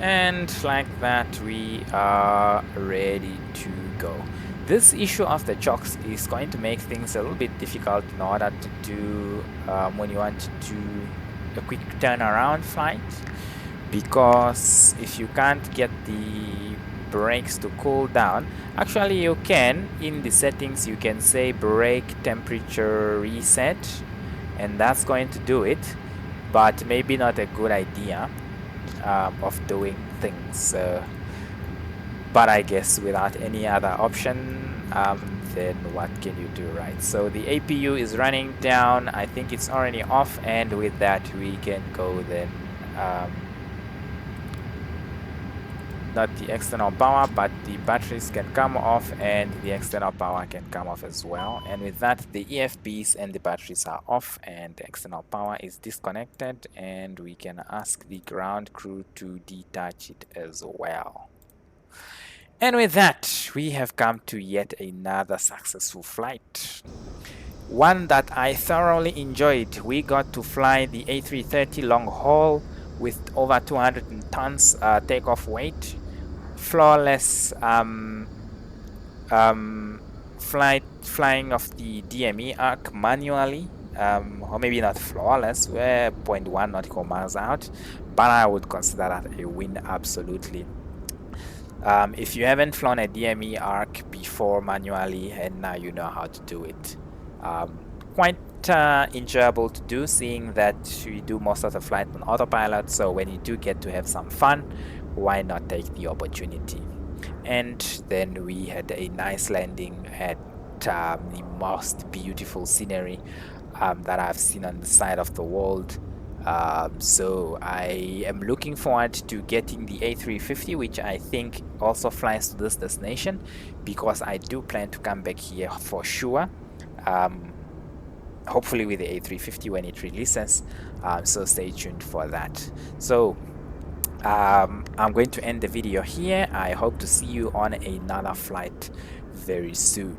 And like that, we are ready to go. This issue of the chocks is going to make things a little bit difficult in order to do when you want to do a quick turnaround flight, because if you can't get the brakes to cool down, actually you can, in the settings you can say brake temperature reset, and that's going to do it, but maybe not a good idea of doing things, but I guess without any other option, then what can you do, right? So the APU is running down. I think it's already off, and with that we can go then, not the external power, but the batteries can come off and the external power can come off as well. And with that, the EFBs and the batteries are off and the external power is disconnected, and we can ask the ground crew to detach it as well. And with that, we have come to yet another successful flight, one that I thoroughly enjoyed. We got to fly the A330 long haul with over 200 tons takeoff weight, flawless flying of the DME arc manually, or maybe not flawless, we're 0.1 nautical miles out, but I would consider that a win absolutely. If you haven't flown a DME arc before manually and now you know how to do it, quite enjoyable to do, seeing that we do most of the flight on autopilot. So when you do get to have some fun, why not take the opportunity? And then we had a nice landing at the most beautiful scenery that I've seen on the side of the world. So I am looking forward to getting the A350, which I think also flies to this destination, because I do plan to come back here for sure, hopefully with the A350 when it releases, so stay tuned for that. So I'm going to end the video here. I hope to see you on another flight very soon.